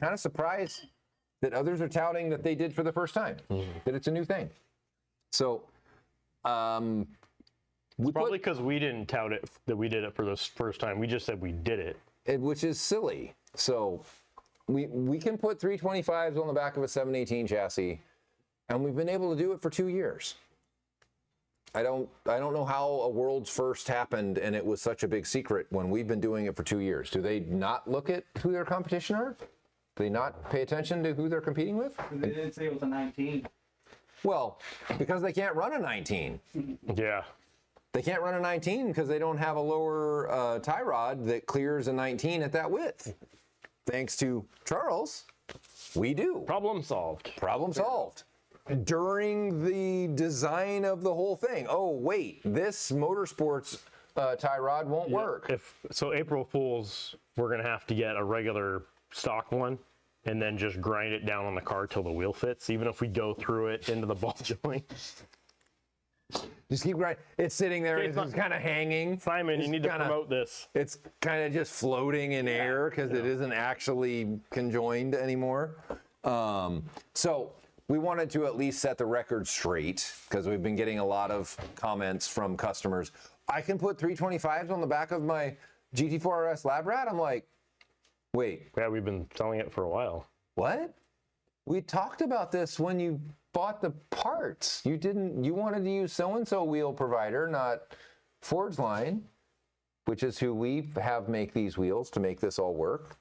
kind of surprised that others are touting that they did for the first time, that it's a new thing. So, we Probably because we didn't tout it that we did it for the first time. We just said we did it. which is silly. So we can put 325s on the back of a 718 chassis, and we've been able to do it for 2 years. I don't know how a world's first happened and it was such a big secret when we've been doing it for 2 years. Do they not look at who their competition are? Do they not pay attention to who they're competing with? They didn't say it was a 19. Well, because they can't run a 19. Yeah. They can't run a 19 because they don't have a lower tie rod that clears a 19 at that width. Thanks to Charles, we do. Problem solved. Problem solved. During the design of the whole thing. Oh, wait, this motorsports tie rod won't work. So April Fools, we're gonna have to get a regular stock one and then just grind it down on the car till the wheel fits, even if we go through it into the ball joint. Just keep grinding. It's sitting there. It's It's kind of hanging. Simon, you need to kinda- promote this. It's kind of just floating in air because it isn't actually conjoined anymore. So we wanted to at least set the record straight because we've been getting a lot of comments from customers. I can put 325s on the back of my GT4 RS Lab Rat. I'm like, wait, Yeah, we've been selling it for a while. what? We talked about this when you bought the parts. You wanted to use so-and-so wheel provider, not Ford's Line, which is who we have make these wheels to make this all work.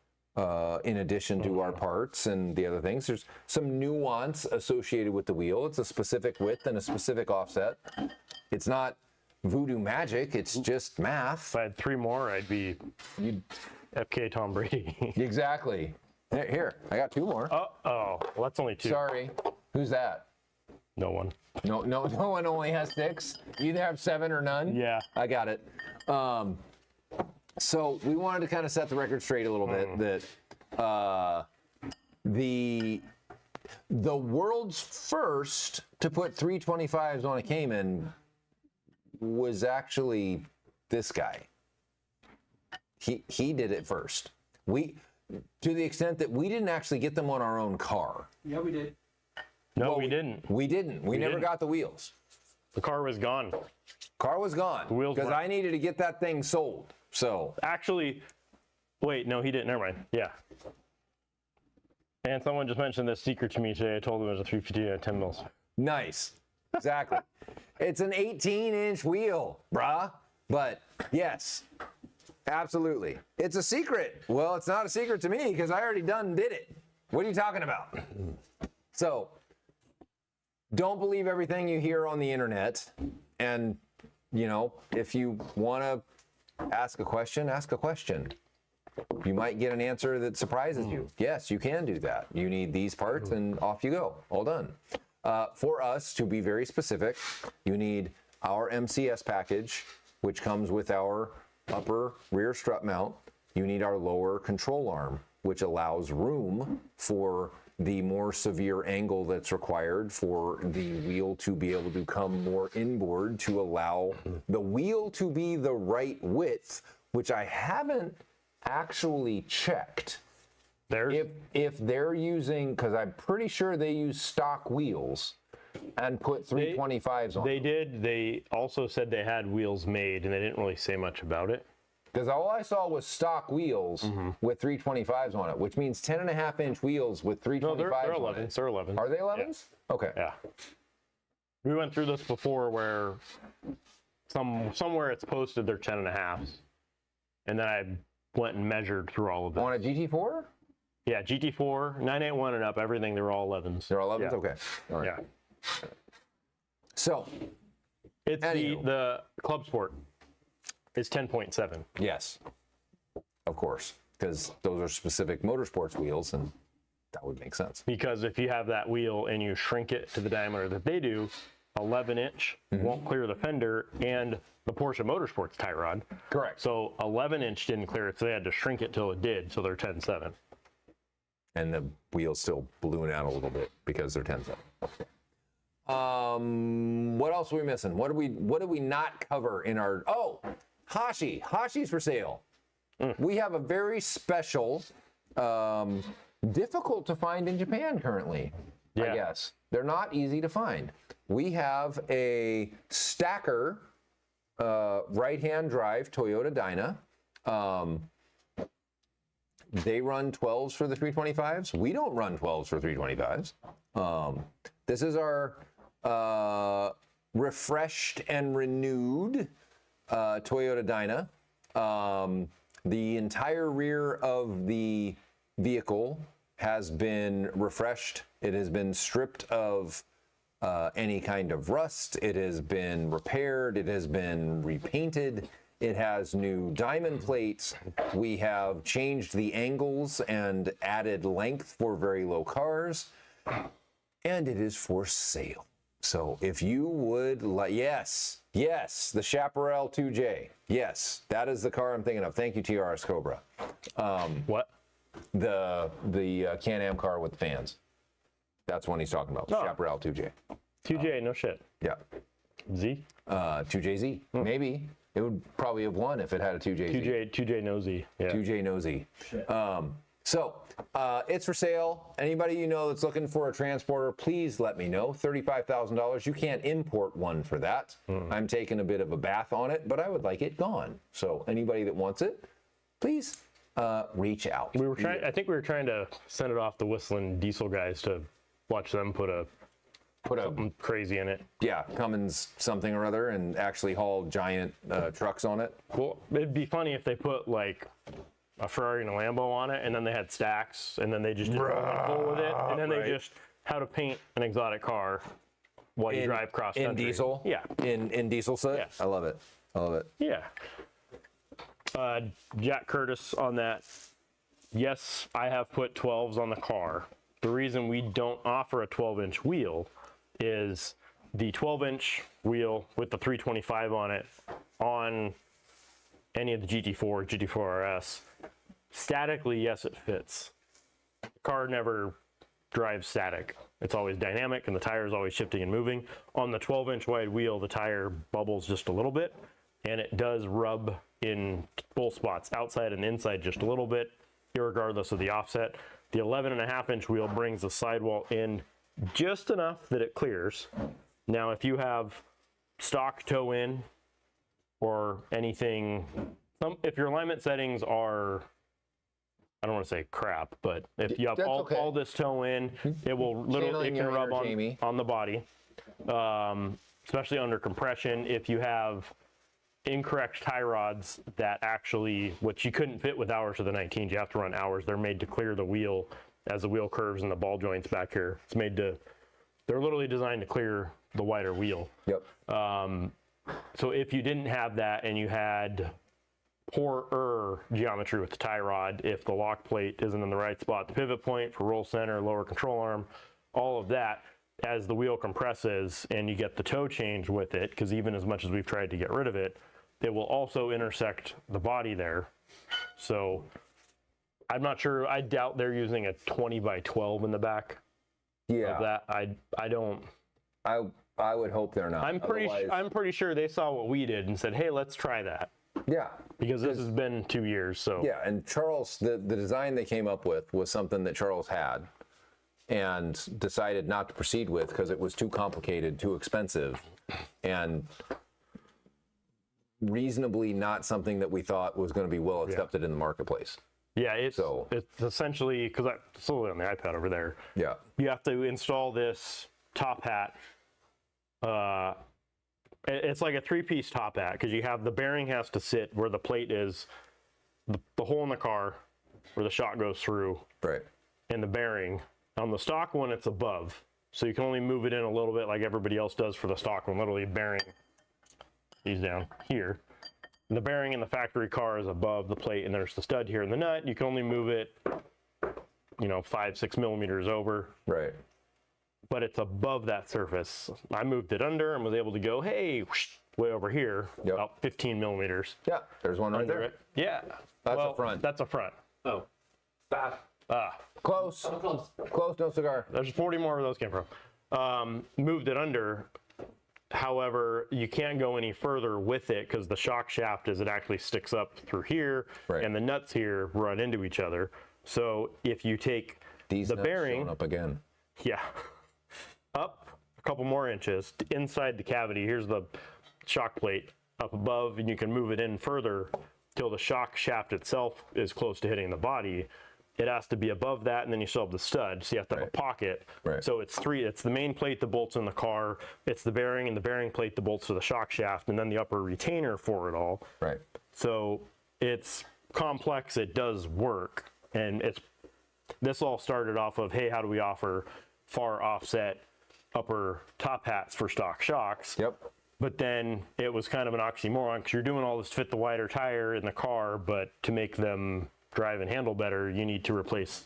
In addition to our parts and the other things, there's some nuance associated with the wheel. It's a specific width and a specific offset. It's not voodoo magic, it's just math. If I had 3 more, I'd be FK Tom Brady. Exactly. Here, I got 2 more. Oh, well, that's only 2. Sorry. Who's that? No one. No one only has 6. You either have 7 or none. Yeah. I got it. So we wanted to kind of set the record straight a little bit that the world's first to put 325s on a Cayman was actually this guy. He did it first. To the extent that we didn't actually get them on our own car. Yeah, we did. No, Well, we didn't. We didn't. We never didn't. got the wheels. The car was gone. Car was gone wheels because weren't. I needed to get that thing sold. So Actually, wait, no, he didn't. Never mind. Yeah. And someone just mentioned this secret to me today. I told them it was a 350 and a 10 mils. nice. Exactly. It's an 18-inch wheel, brah. But yes, absolutely. It's a secret. Well, it's not a secret to me because I already did it. What are you talking about? So don't believe everything you hear on the internet. And, if you want to ask a question, ask a question. You might get an answer that surprises you. Yes, you can do that. You need these parts and off you go. All done. For us, to be very specific, you need our MCS package, which comes with our upper rear strut mount. You need our lower control arm, which allows room for the more severe angle that's required for the wheel to be able to come more inboard to allow the wheel to be the right width, which I haven't actually checked. There's If they're using, because I'm pretty sure they use stock wheels and put 325s on. They did. They also said they had wheels made, and they didn't really say much about it. Because all I saw was stock wheels with 325s on it, which means 10.5-inch wheels with 325s No, they're on 11s. it. They're 11s. Are they 11s? Okay. Yeah. We went through this before where somewhere it's posted they're 10.5s. and then I went and measured through all of them. On a GT4? Yeah, GT4, 981 and up, everything, they were all 11s. They're all 11s? Yeah. Okay. All right. Yeah. So, It's Anywho. the Club Sport is 10.7. yes, of course, because those are specific motorsports wheels, and that would make sense. Because if you have that wheel and you shrink it to the diameter that they do, 11-inch won't clear the fender and the Porsche Motorsports tie rod. Correct. So 11-inch didn't clear it, so they had to shrink it till it did, so they're 10.7. And the wheels still balloon out a little bit because they're 10.7. What else are we missing? What did we not cover in our? Oh, Hashi's for sale. We have a very special, difficult to find in Japan currently. I Yeah. guess they're not easy to find. We have a stacker right-hand drive Toyota Dyna. They run 12s for the 325s. We don't run 12s for 325s. This is our refreshed and renewed Toyota Dyna. The entire rear of the vehicle has been refreshed. It has been stripped of any kind of rust. It has been repaired. It has been repainted. It has new diamond plates. We have changed the angles and added length for very low cars. And it is for sale. So if you would like, yes, the Chaparral 2J. Yes, that is the car I'm thinking of. Thank you, TRS Cobra. What? The Can-Am car with the fans. That's one he's talking about. The Oh. Chaparral 2J. 2J, no shit. Yeah. Z? 2JZ. Maybe. It would probably have won if it had a 2JZ. 2J no Z. Yeah. 2J nosy. So it's for sale. Anybody you know that's looking for a transporter, please let me know. $35,000. You can't import one for that. I'm taking a bit of a bath on it, but I would like it gone. So anybody that wants it, please reach out. We were trying. I think we were trying to send it off the Whistling Diesel guys to watch them put something crazy in it. Yeah, Cummins something or other, and actually haul giant trucks on it. Well, it'd be funny if they put like a Ferrari and a Lambo on it, and then they had stacks, and then they just did pull with it, and then they just how to paint an exotic car while you drive cross country. In diesel? Yeah. In diesel set? Yes. I love it. I love it. Yeah. Jack Curtis on that. Yes, I have put 12s on the car. The reason we don't offer a 12-inch wheel is the 12-inch wheel with the 325 on it on any of the GT4, GT4 RS. Statically, yes, it fits. The car never drives static. It's always dynamic and the tire is always shifting and moving. On the 12-inch wide wheel, the tire bubbles just a little bit and it does rub in both spots, outside and inside just a little bit, irregardless of the offset. The 11.5-inch wheel brings the sidewall in just enough that it clears. Now, if you have stock toe in or anything, if your alignment settings are, I don't want to say crap, but if you have That's okay. all this toe in, it will literally, Channeling it can your rub inner Jamie. on the body, especially under compression. If you have incorrect tie rods that actually, which you couldn't fit with hours of the 19s, you have to run hours. They're made to clear the wheel as the wheel curves and the ball joints back here. It's made to, they're literally designed to clear the wider wheel. Yep. So if you didn't have that and you had poorer geometry with the tie rod, if the lock plate isn't in the right spot, the pivot point for roll center, lower control arm, all of that, as the wheel compresses and you get the toe change with it, because even as much as we've tried to get rid of it, it will also intersect the body there. So I'm not sure, I doubt they're using a 20 by 12 in the back Yeah. of that. I don't. I would hope they're not. I'm Otherwise- pretty sure they saw what we did and said, hey, let's try that. Yeah. Because this has been 2 years, so. Yeah, and Charles, the design they came up with was something that Charles had and decided not to proceed with because it was too complicated, too expensive, and reasonably not something that we thought was going to be well accepted in the marketplace. Yeah, it's So- essentially, because it's literally on the iPad over there. Yeah. You have to install this top hat. It's like a 3-piece top hat because you have the bearing has to sit where the plate is the hole in the car where the shock goes through Right. and the bearing. On the stock one, it's above. So you can only move it in a little bit like everybody else does for the stock one. Literally bearing, these down here. And the bearing in the factory car is above the plate, and there's the stud here in the nut. You can only move it, 5-6 millimeters over, Right. but it's above that surface. I moved it under and was able to go, hey, whoosh, way over here, Yep. about 15 millimeters. Yeah. There's one right Under there. it. Yeah. That's a front. That's a front. Oh. Back. Close. Oh, close. Close. No cigar. There's 40 more where those came from. Moved it under. However, you can't go any further with it because the shock shaft, as it actually sticks up through here, Right. and the nuts here run into each other. So if you take These the nuts bearing, showing up again. yeah, up a couple more inches inside the cavity, here's the shock plate up above, and you can move it in further till the shock shaft itself is close to hitting the body. It has to be above that, and then you still have the stud, so you have to have a pocket. Right. So it's the main plate that bolts in the car, it's the bearing and the bearing plate that bolts to the shock shaft, and then the upper retainer for it all. Right. So it's complex, it does work, and this all started off of, hey, how do we offer far offset upper top hats for stock shocks? Yep. But then it was kind of an oxymoron because you're doing all this to fit the wider tire in the car, but to make them drive and handle better, you need to replace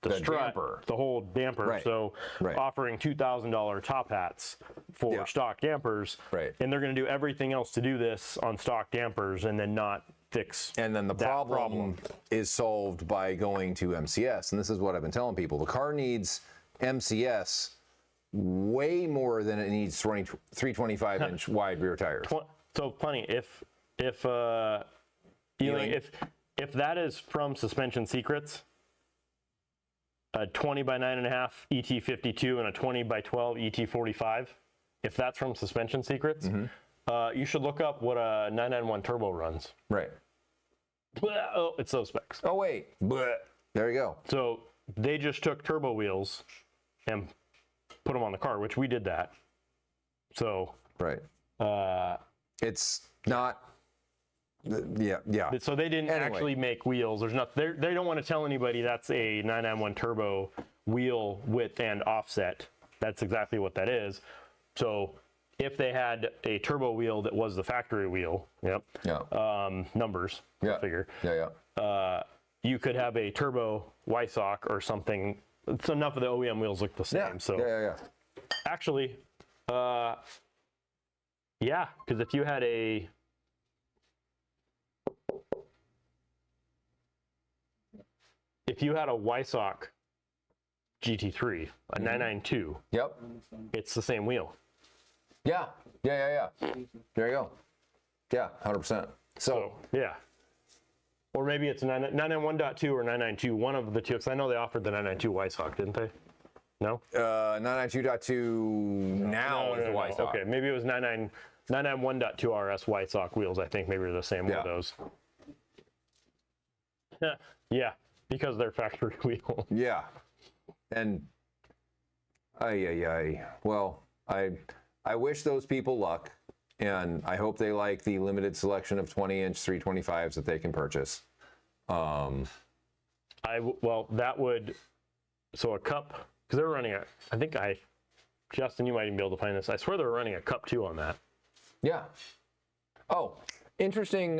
the strut, damper. the whole damper. Right. So Right. offering $2,000 top hats for Yeah. stock dampers, Right. and they're going to do everything else to do this on stock dampers and then not fix. And then the that problem is solved by going to MCS. And this is what I've been telling people. The car needs MCS way more than it needs 325-inch wide rear tires. So funny if Ewing? if that is from Suspension Secrets, a 20 by 9.5 ET52 and a 20 by 12 ET45, if that's from Suspension Secrets, Mm-hmm. you should look up what a 991 turbo runs. Right. Oh, it's those specs. Oh, wait. But there you go. So they just took turbo wheels and put them on the car, which we did that. So Right. It's not. Yeah. So they didn't Anyway. actually make wheels. There's not. They don't want to tell anybody that's a 991 turbo wheel width and offset. That's exactly what that is. So if they had a turbo wheel that was the factory wheel, Yeah. numbers, Yeah. figure, Yeah. you could have a turbo Wysock or something. So enough of the OEM wheels look the same. Yeah. So Yeah. actually, yeah, because if you had a Wysock GT3, a 992, Yep. it's the same wheel. Yeah. There you go. Yeah. 100%. So Yeah. Or maybe it's 991.2 or 992, one of the two, because I know they offered the 992 Wysock, didn't they? No? 992.2 now is the Wysock. Okay, maybe it was 991.2 RS Wysock wheels, I think maybe they're the same one Yeah. of those. Yeah, because they're factory wheel. Yeah. And well, I wish those people luck, and I hope they like the limited selection of 20-inch 325s that they can purchase. That would, so a Cup, because they're running Justin, you might even be able to find this. I swear they were running a Cup 2 on that. Yeah. Oh, interesting.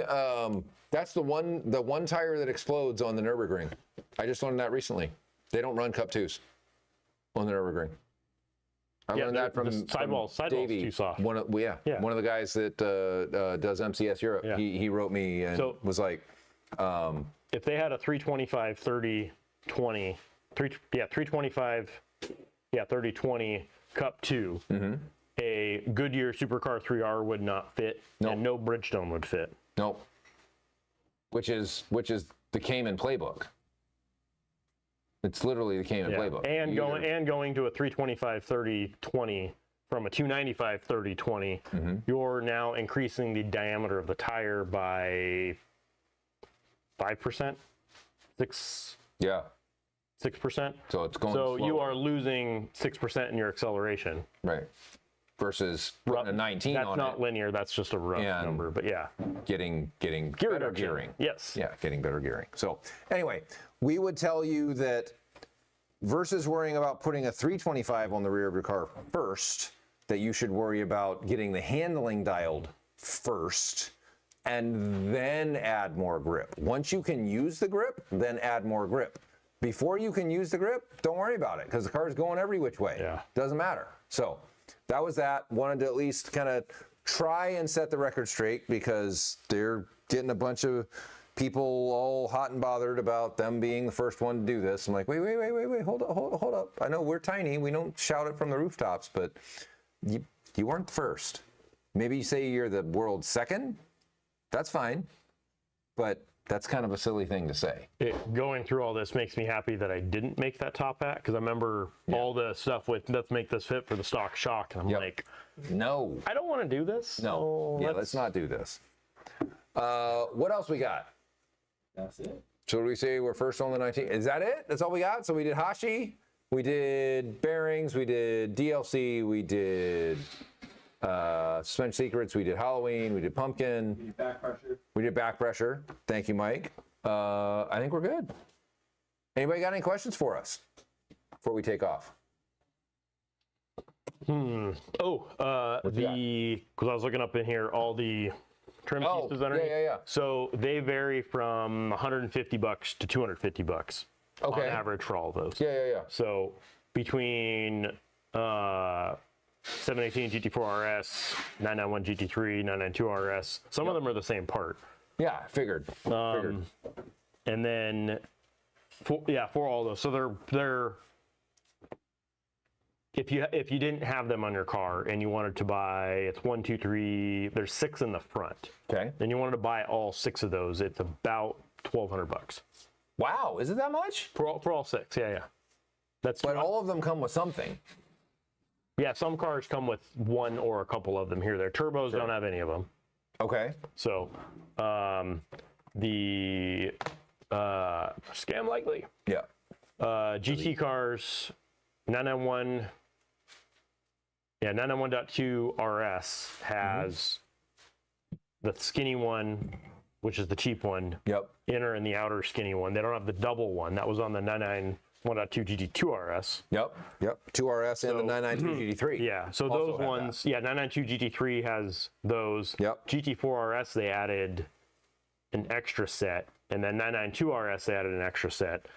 That's the one tire that explodes on the Nürburgring. I just learned that recently. They don't run Cup 2s on the Nürburgring. I learned that from sidewall's Davey, too soft. one of the guys that does MCS Europe. Yeah. He wrote me and was like, If they had a 325 30 20, 325 30 20 Cup 2, a Goodyear Supercar 3R would not fit, and no Bridgestone would fit. nope. Which is the Cayman playbook. It's literally the Cayman playbook. And going to a 325 30 20 from a 295 30 20, you're now increasing the diameter of the tire by 5%, 6%. Yeah. So So it's going you slower. are losing 6% in your acceleration. Right. versus putting a 19 That's on not it, linear. That's just a rough And- number. But yeah, getting better reduction. gearing. Yes. Yeah, getting better gearing. So anyway, we would tell you that versus worrying about putting a 325 on the rear of your car first, that you should worry about getting the handling dialed first and then add more grip. Once you can use the grip, then add more grip. Before you can use the grip, don't worry about it because the car's going every which way. Yeah. Doesn't matter. So that was that. Wanted to at least kind of try and set the record straight because they're getting a bunch of people all hot and bothered about them being the first one to do this. I'm like, wait, hold up. I know we're tiny. We don't shout it from the rooftops, but you weren't the first. Maybe you say you're the world's second. That's fine. But that's kind of a silly thing to say. Going through all this makes me happy that I didn't make that top hat because I remember all the stuff with let's make this fit for the stock shock. And I'm Yep. like, No. I don't want to do this. No. So Yeah, let's not do this. What else we got? That's it. So what do we say we're first on the 19? Is that it? That's all we got? So we did Hashi, we did bearings, we did DLC, we did suspension secrets, we did Halloween, we did pumpkin, Your back pressure. we did back pressure. Thank you, Mike. I think we're good. Anybody got any questions for us before we take off? because I was looking up in here all the trim Oh, pieces underneath. yeah. So they vary from $150 to $250 Okay. on average for all of those. Yeah. So between 718 GT4 RS, 991 GT3, 992 RS, some of them are the same part. Yeah, figured. And then for all those. So they're if you didn't have them on your car and you wanted to buy, it's 1, 2, 3, there's 6 in the front. Okay. And you wanted to buy all 6 of those, it's about $1,200 Wow, is it that much? for all 6. Yeah. That's But all of them come with something. yeah. Some cars come with one or a couple of them here. Their turbos don't have any of them. Okay. So the scam likely Yeah. GT cars 991. Yeah, 991.2 RS has the skinny one, which is the cheap one, Yep. inner and the outer skinny one. They don't have the double one. That was on the 991.2 GT2 RS. Yep. 2RS and the 992 GT3. Yeah, so Also those have ones, yeah, 992 GT3 has those. Yep. GT4 RS, they added an extra set, and then 992 RS, they added an extra set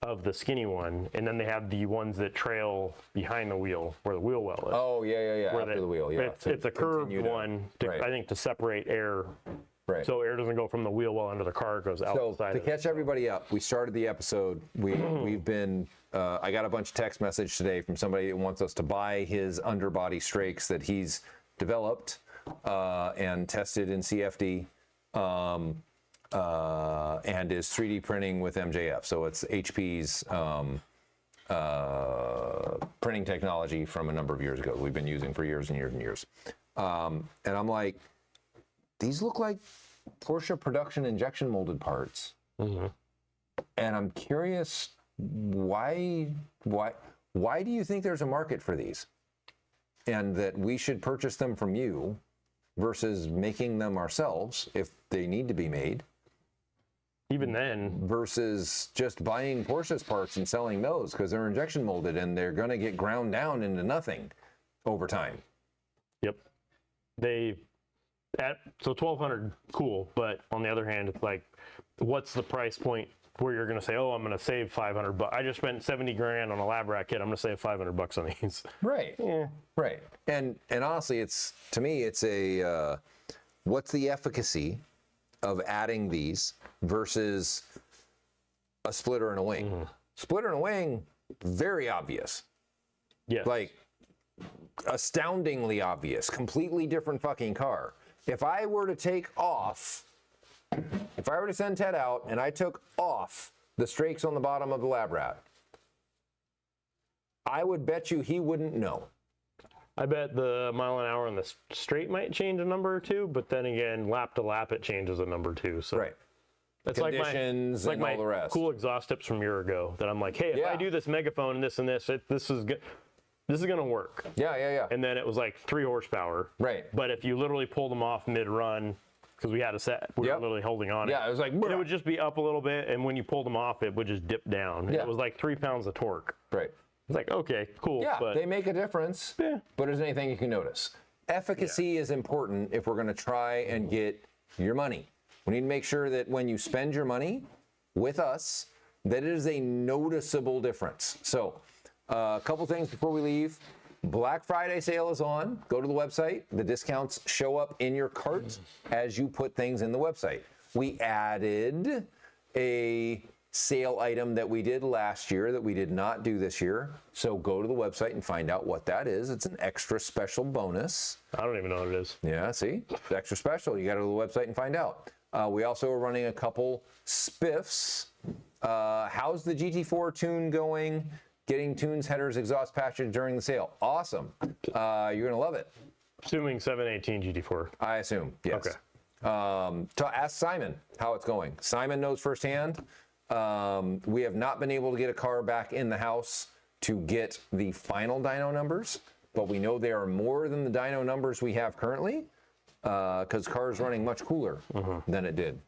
of the skinny one, and then they have the ones that trail behind the wheel, where the wheel well is. Oh, yeah. where After the wheel, yeah. It's a curved continue to- one, to, right. I think, to separate air, Right. so air doesn't go from the wheel well into the car, it goes So outside. to of it. catch everybody up, we started the episode. We've been. I got a bunch of text message today from somebody that wants us to buy his underbody strakes that he's developed and tested in CFD, and is 3D printing with MJF. So it's HP's printing technology from a number of years ago. We've been using for years and years and years. And I'm like, these look like Porsche production injection molded parts. And I'm curious, why do you think there's a market for these? And that we should purchase them from you versus making them ourselves if they need to be made, Even then, versus just buying Porsche's parts and selling those because they're injection molded and they're going to get ground down into nothing over time. yep. So 1,200, cool, but on the other hand, it's like, what's the price point where you're going to say, oh, I'm going to save 500 bucks. I just spent 70 grand on a lab rat kit. I'm going to save 500 bucks on these. Right. Yeah. Right. And honestly, it's, to me, it's a, what's the efficacy of adding these versus a splitter and a wing? Splitter and a wing, very obvious. Yes. Like, astoundingly obvious. Completely different fucking car. If I were to send Ted out and I took off the strakes on the bottom of the lab rat, I would bet you he wouldn't know. I bet the mile an hour on the straight might change a number or two, but then again, lap to lap, it changes a number too. So Right. it's Conditions like and my all the rest. cool exhaust tips from a year ago that I'm like, hey, if Yeah. I do this megaphone and this, this is good. this is gonna work. Yeah. And then it was like 3 horsepower. Right. But if you literally pulled them off mid-run, because we had a set, we Yep. were literally holding on. Yeah, it was like, And it would just be up a little bit, and when you pulled them off, it would just dip down. Yeah. It was like 3 pounds of torque. right. It's like, okay, cool. Yeah, but they make a difference. Yeah. But is there anything you can notice? Efficacy is important if we're going to try and get your money. We need to make sure that when you spend your money with us, that it is a noticeable difference. So, a couple things before we leave. Black Friday sale is on. Go to the website. The discounts show up in your cart as you put things in the website. We added a sale item that we did last year that we did not do this year. So go to the website and find out what that is. It's an extra special bonus. I don't even know what it is. Yeah, see? It's extra special. You got to go to the website and find out. We also are running a couple spiffs. How's the GT4 tune going? Getting tunes, headers, exhaust patches during the sale. Awesome. You're going to love it. Assuming 718 GT4. I assume, yes. Okay. Ask Simon how it's going. Simon knows firsthand. We have not been able to get a car back in the house to get the final dyno numbers, but we know they are more than the dyno numbers we have currently, because the car is running much cooler than it did.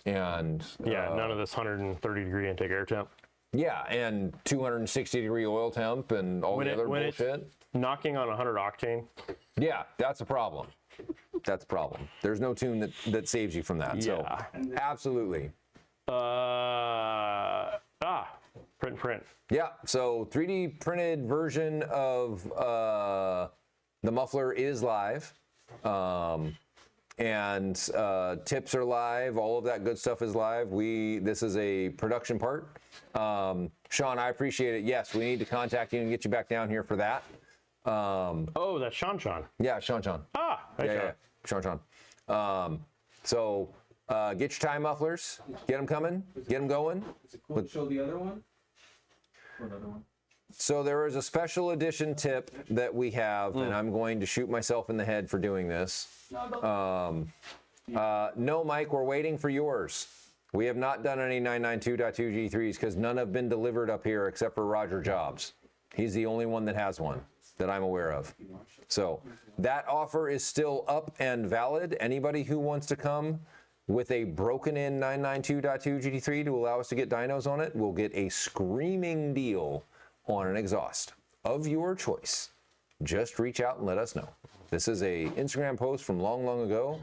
And Yeah, none of this 130 degree intake air temp. yeah, and 260-degree oil temp and all the other it's bullshit. knocking on 100 octane. Yeah, that's a problem. That's a problem. There's no tune that saves you from that. So Yeah. absolutely. Print. Yeah, so 3D printed version of the muffler is live. And tips are live. All of that good stuff is live. This is a production part. Sean, I appreciate it. Yes, we need to contact you and get you back down here for that. Oh, that's Sean. Yeah, Sean. Hi, Yeah. Sean. So get your tie mufflers. Get them coming. Get them going. Is it cool to show the other one? What other one? So there is a special edition tip that we have, and I'm going to shoot myself in the head for doing this. No, Mike, we're waiting for yours. We have not done any 992.2 G3s because none have been delivered up here except for Roger Jobs. He's the only one that has one that I'm aware of. So that offer is still up and valid. Anybody who wants to come with a broken in 992.2 GT3 to allow us to get dynos on it will get a screaming deal on an exhaust of your choice. Just reach out and let us know. This is a Instagram post from long ago.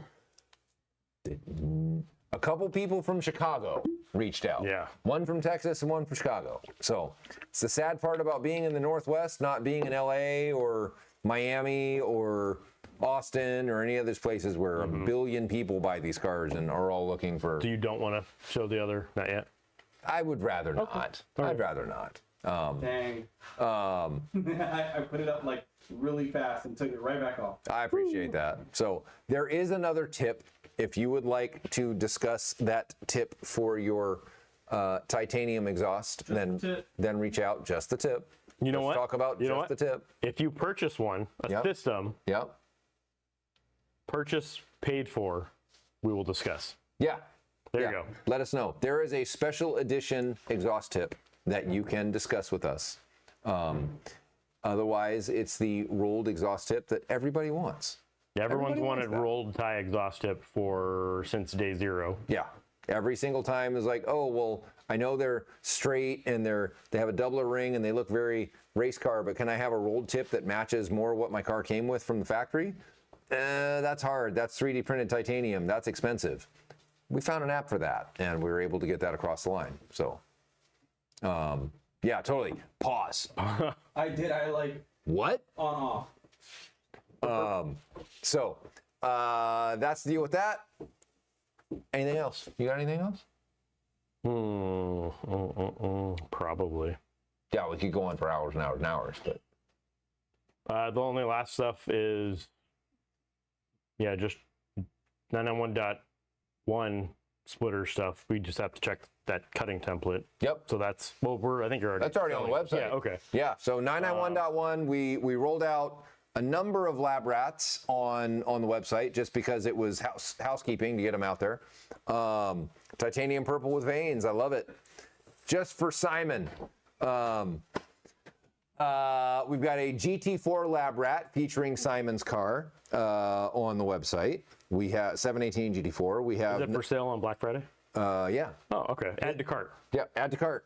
A couple people from Chicago reached out. Yeah. One from Texas and one from Chicago. So it's the sad part about being in the Northwest, not being in LA or Miami or Austin or any of those places where a billion people buy these cars and are all looking for. So you don't want to show the other? Not yet. I would rather not. I'd rather not. Dang. I put it up like really fast and took it right back off. I appreciate that. So there is another tip. If you would like to discuss that tip for your titanium exhaust, then reach out. Just the tip. You know Let's what? Talk about You know just the what? tip. If you purchase one, a Yep. system, Yep. purchase paid for, we will discuss. Yeah. There Yeah. you go. Let us know. There is a special edition exhaust tip that you can discuss with us. Otherwise, it's the rolled exhaust tip that everybody wants. Everyone's Everybody wanted wants that. rolled tie exhaust tip since day zero. Yeah. Every single time is like, oh, well, I know they're straight and they have a doubler ring and they look very race car, but can I have a rolled tip that matches more what my car came with from the factory? That's hard. That's 3D printed titanium. That's expensive. We found an app for that and we were able to get that across the line. So, yeah, totally. Pause. I did. I like What? on off. So, that's the deal with that. Anything else? You got anything else? Probably. Yeah, we could go on for hours and hours and hours, but The only last stuff is, just 991.1 splitter stuff. We just have to check that cutting template. yep. So that's, I think you're already. That's already on the website. Yeah, okay. Yeah, so 991.1, we rolled out a number of lab rats on the website just because it was housekeeping to get them out there. Titanium purple with veins, I love it. Just for Simon. We've got a GT4 Lab Rat featuring Simon's car on the website. We have 718 GT4. We have Is it for sale on Black Friday? yeah. Oh, okay. Add to cart. Yeah, add to cart.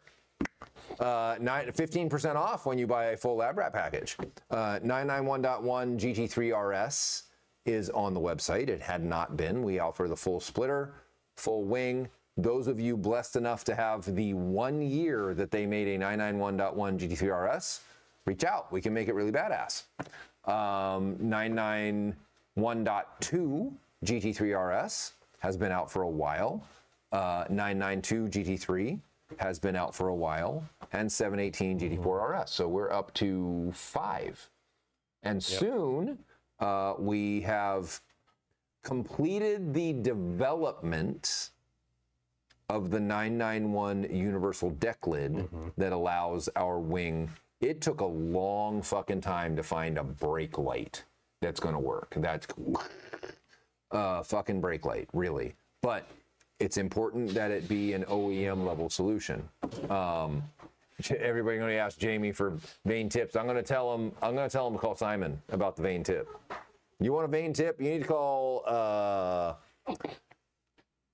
15% off when you buy a full Lab Rat package. 991.1 GT3 RS is on the website. It had not been. We offer the full splitter, full wing. Those of you blessed enough to have the 1 year that they made a 991.1 GT3 RS, reach out. We can make it really badass. 991.2 GT3 RS has been out for a while. 992 GT3 has been out for a while, and 718 GT4 RS. So we're up to 5. And soon we have completed the development of the 991 universal deck lid that allows our wing. It took a long fucking time to find a brake light that's going to work. That's fucking brake light, really. But it's important that it be an OEM level solution. Everybody going to ask Jamie for vane tips. I'm going to tell him to call Simon about the vane tip. You want a vane tip? You need to call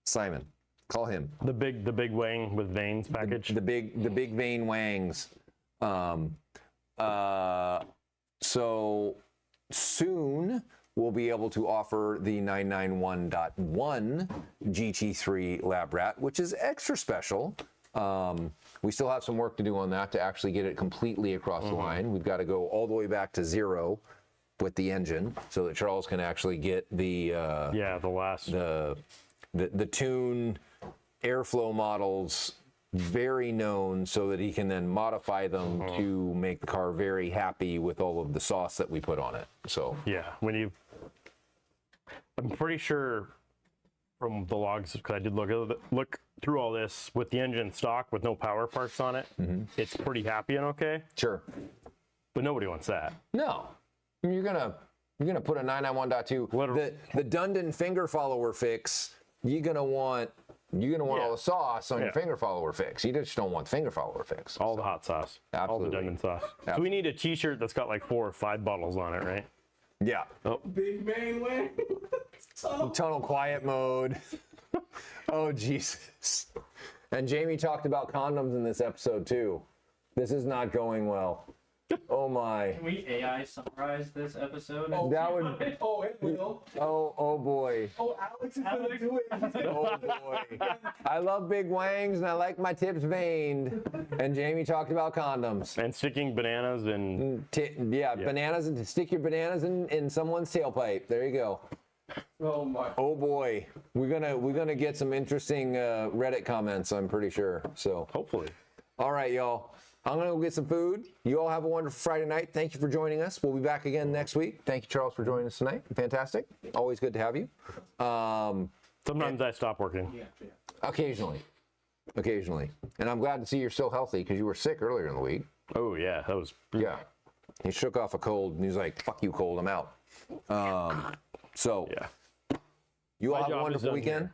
Simon. Call him. The big wing with vanes package. The big vane wangs. So soon we'll be able to offer the 991.1 GT3 Lab Rat, which is extra special. We still have some work to do on that to actually get it completely across the line. We've got to go all the way back to 0 with the engine so that Charles can actually get the the tune airflow models very known so that he can then modify them to make the car very happy with all of the sauce that we put on it. So yeah, I'm pretty sure from the logs, because I did look through all this with the engine stock with no power parts on it. It's pretty happy and okay, sure. but nobody wants that. No, you're gonna put a 991.2. Literally. The Dundon finger follower fix. You're gonna want all the sauce on your finger follower fix. You just don't want finger follower fix. All the hot sauce. Absolutely. All the Dunkin' sauce. So we need a t-shirt that's got like 4 or 5 bottles on it, right? Yeah. Big main way. Tunnel quiet mode. Oh Jesus. And Jamie talked about condoms in this episode too. This is not going well. Oh my. Can we AI summarize this episode? That would. Oh, it will. Oh boy. Oh, Alex is gonna do it. Oh boy. I love big wangs and I like my tips veined. And Jamie talked about condoms. And sticking bananas in. Bananas, and stick your bananas in someone's tailpipe. There you go. Oh my. Oh boy. We're gonna get some interesting Reddit comments, I'm pretty sure. So Hopefully. all right, y'all. I'm going to go get some food. You all have a wonderful Friday night. Thank you for joining us. We'll be back again next week. Thank you, Charles, for joining us tonight. Fantastic. Always good to have you. Sometimes I stop working. Occasionally. And I'm glad to see you're still healthy because you were sick earlier in the week. Oh, yeah. That was. Yeah. He shook off a cold and he's like, fuck you, cold. I'm out. So Yeah. you all My have a job is wonderful done weekend. here.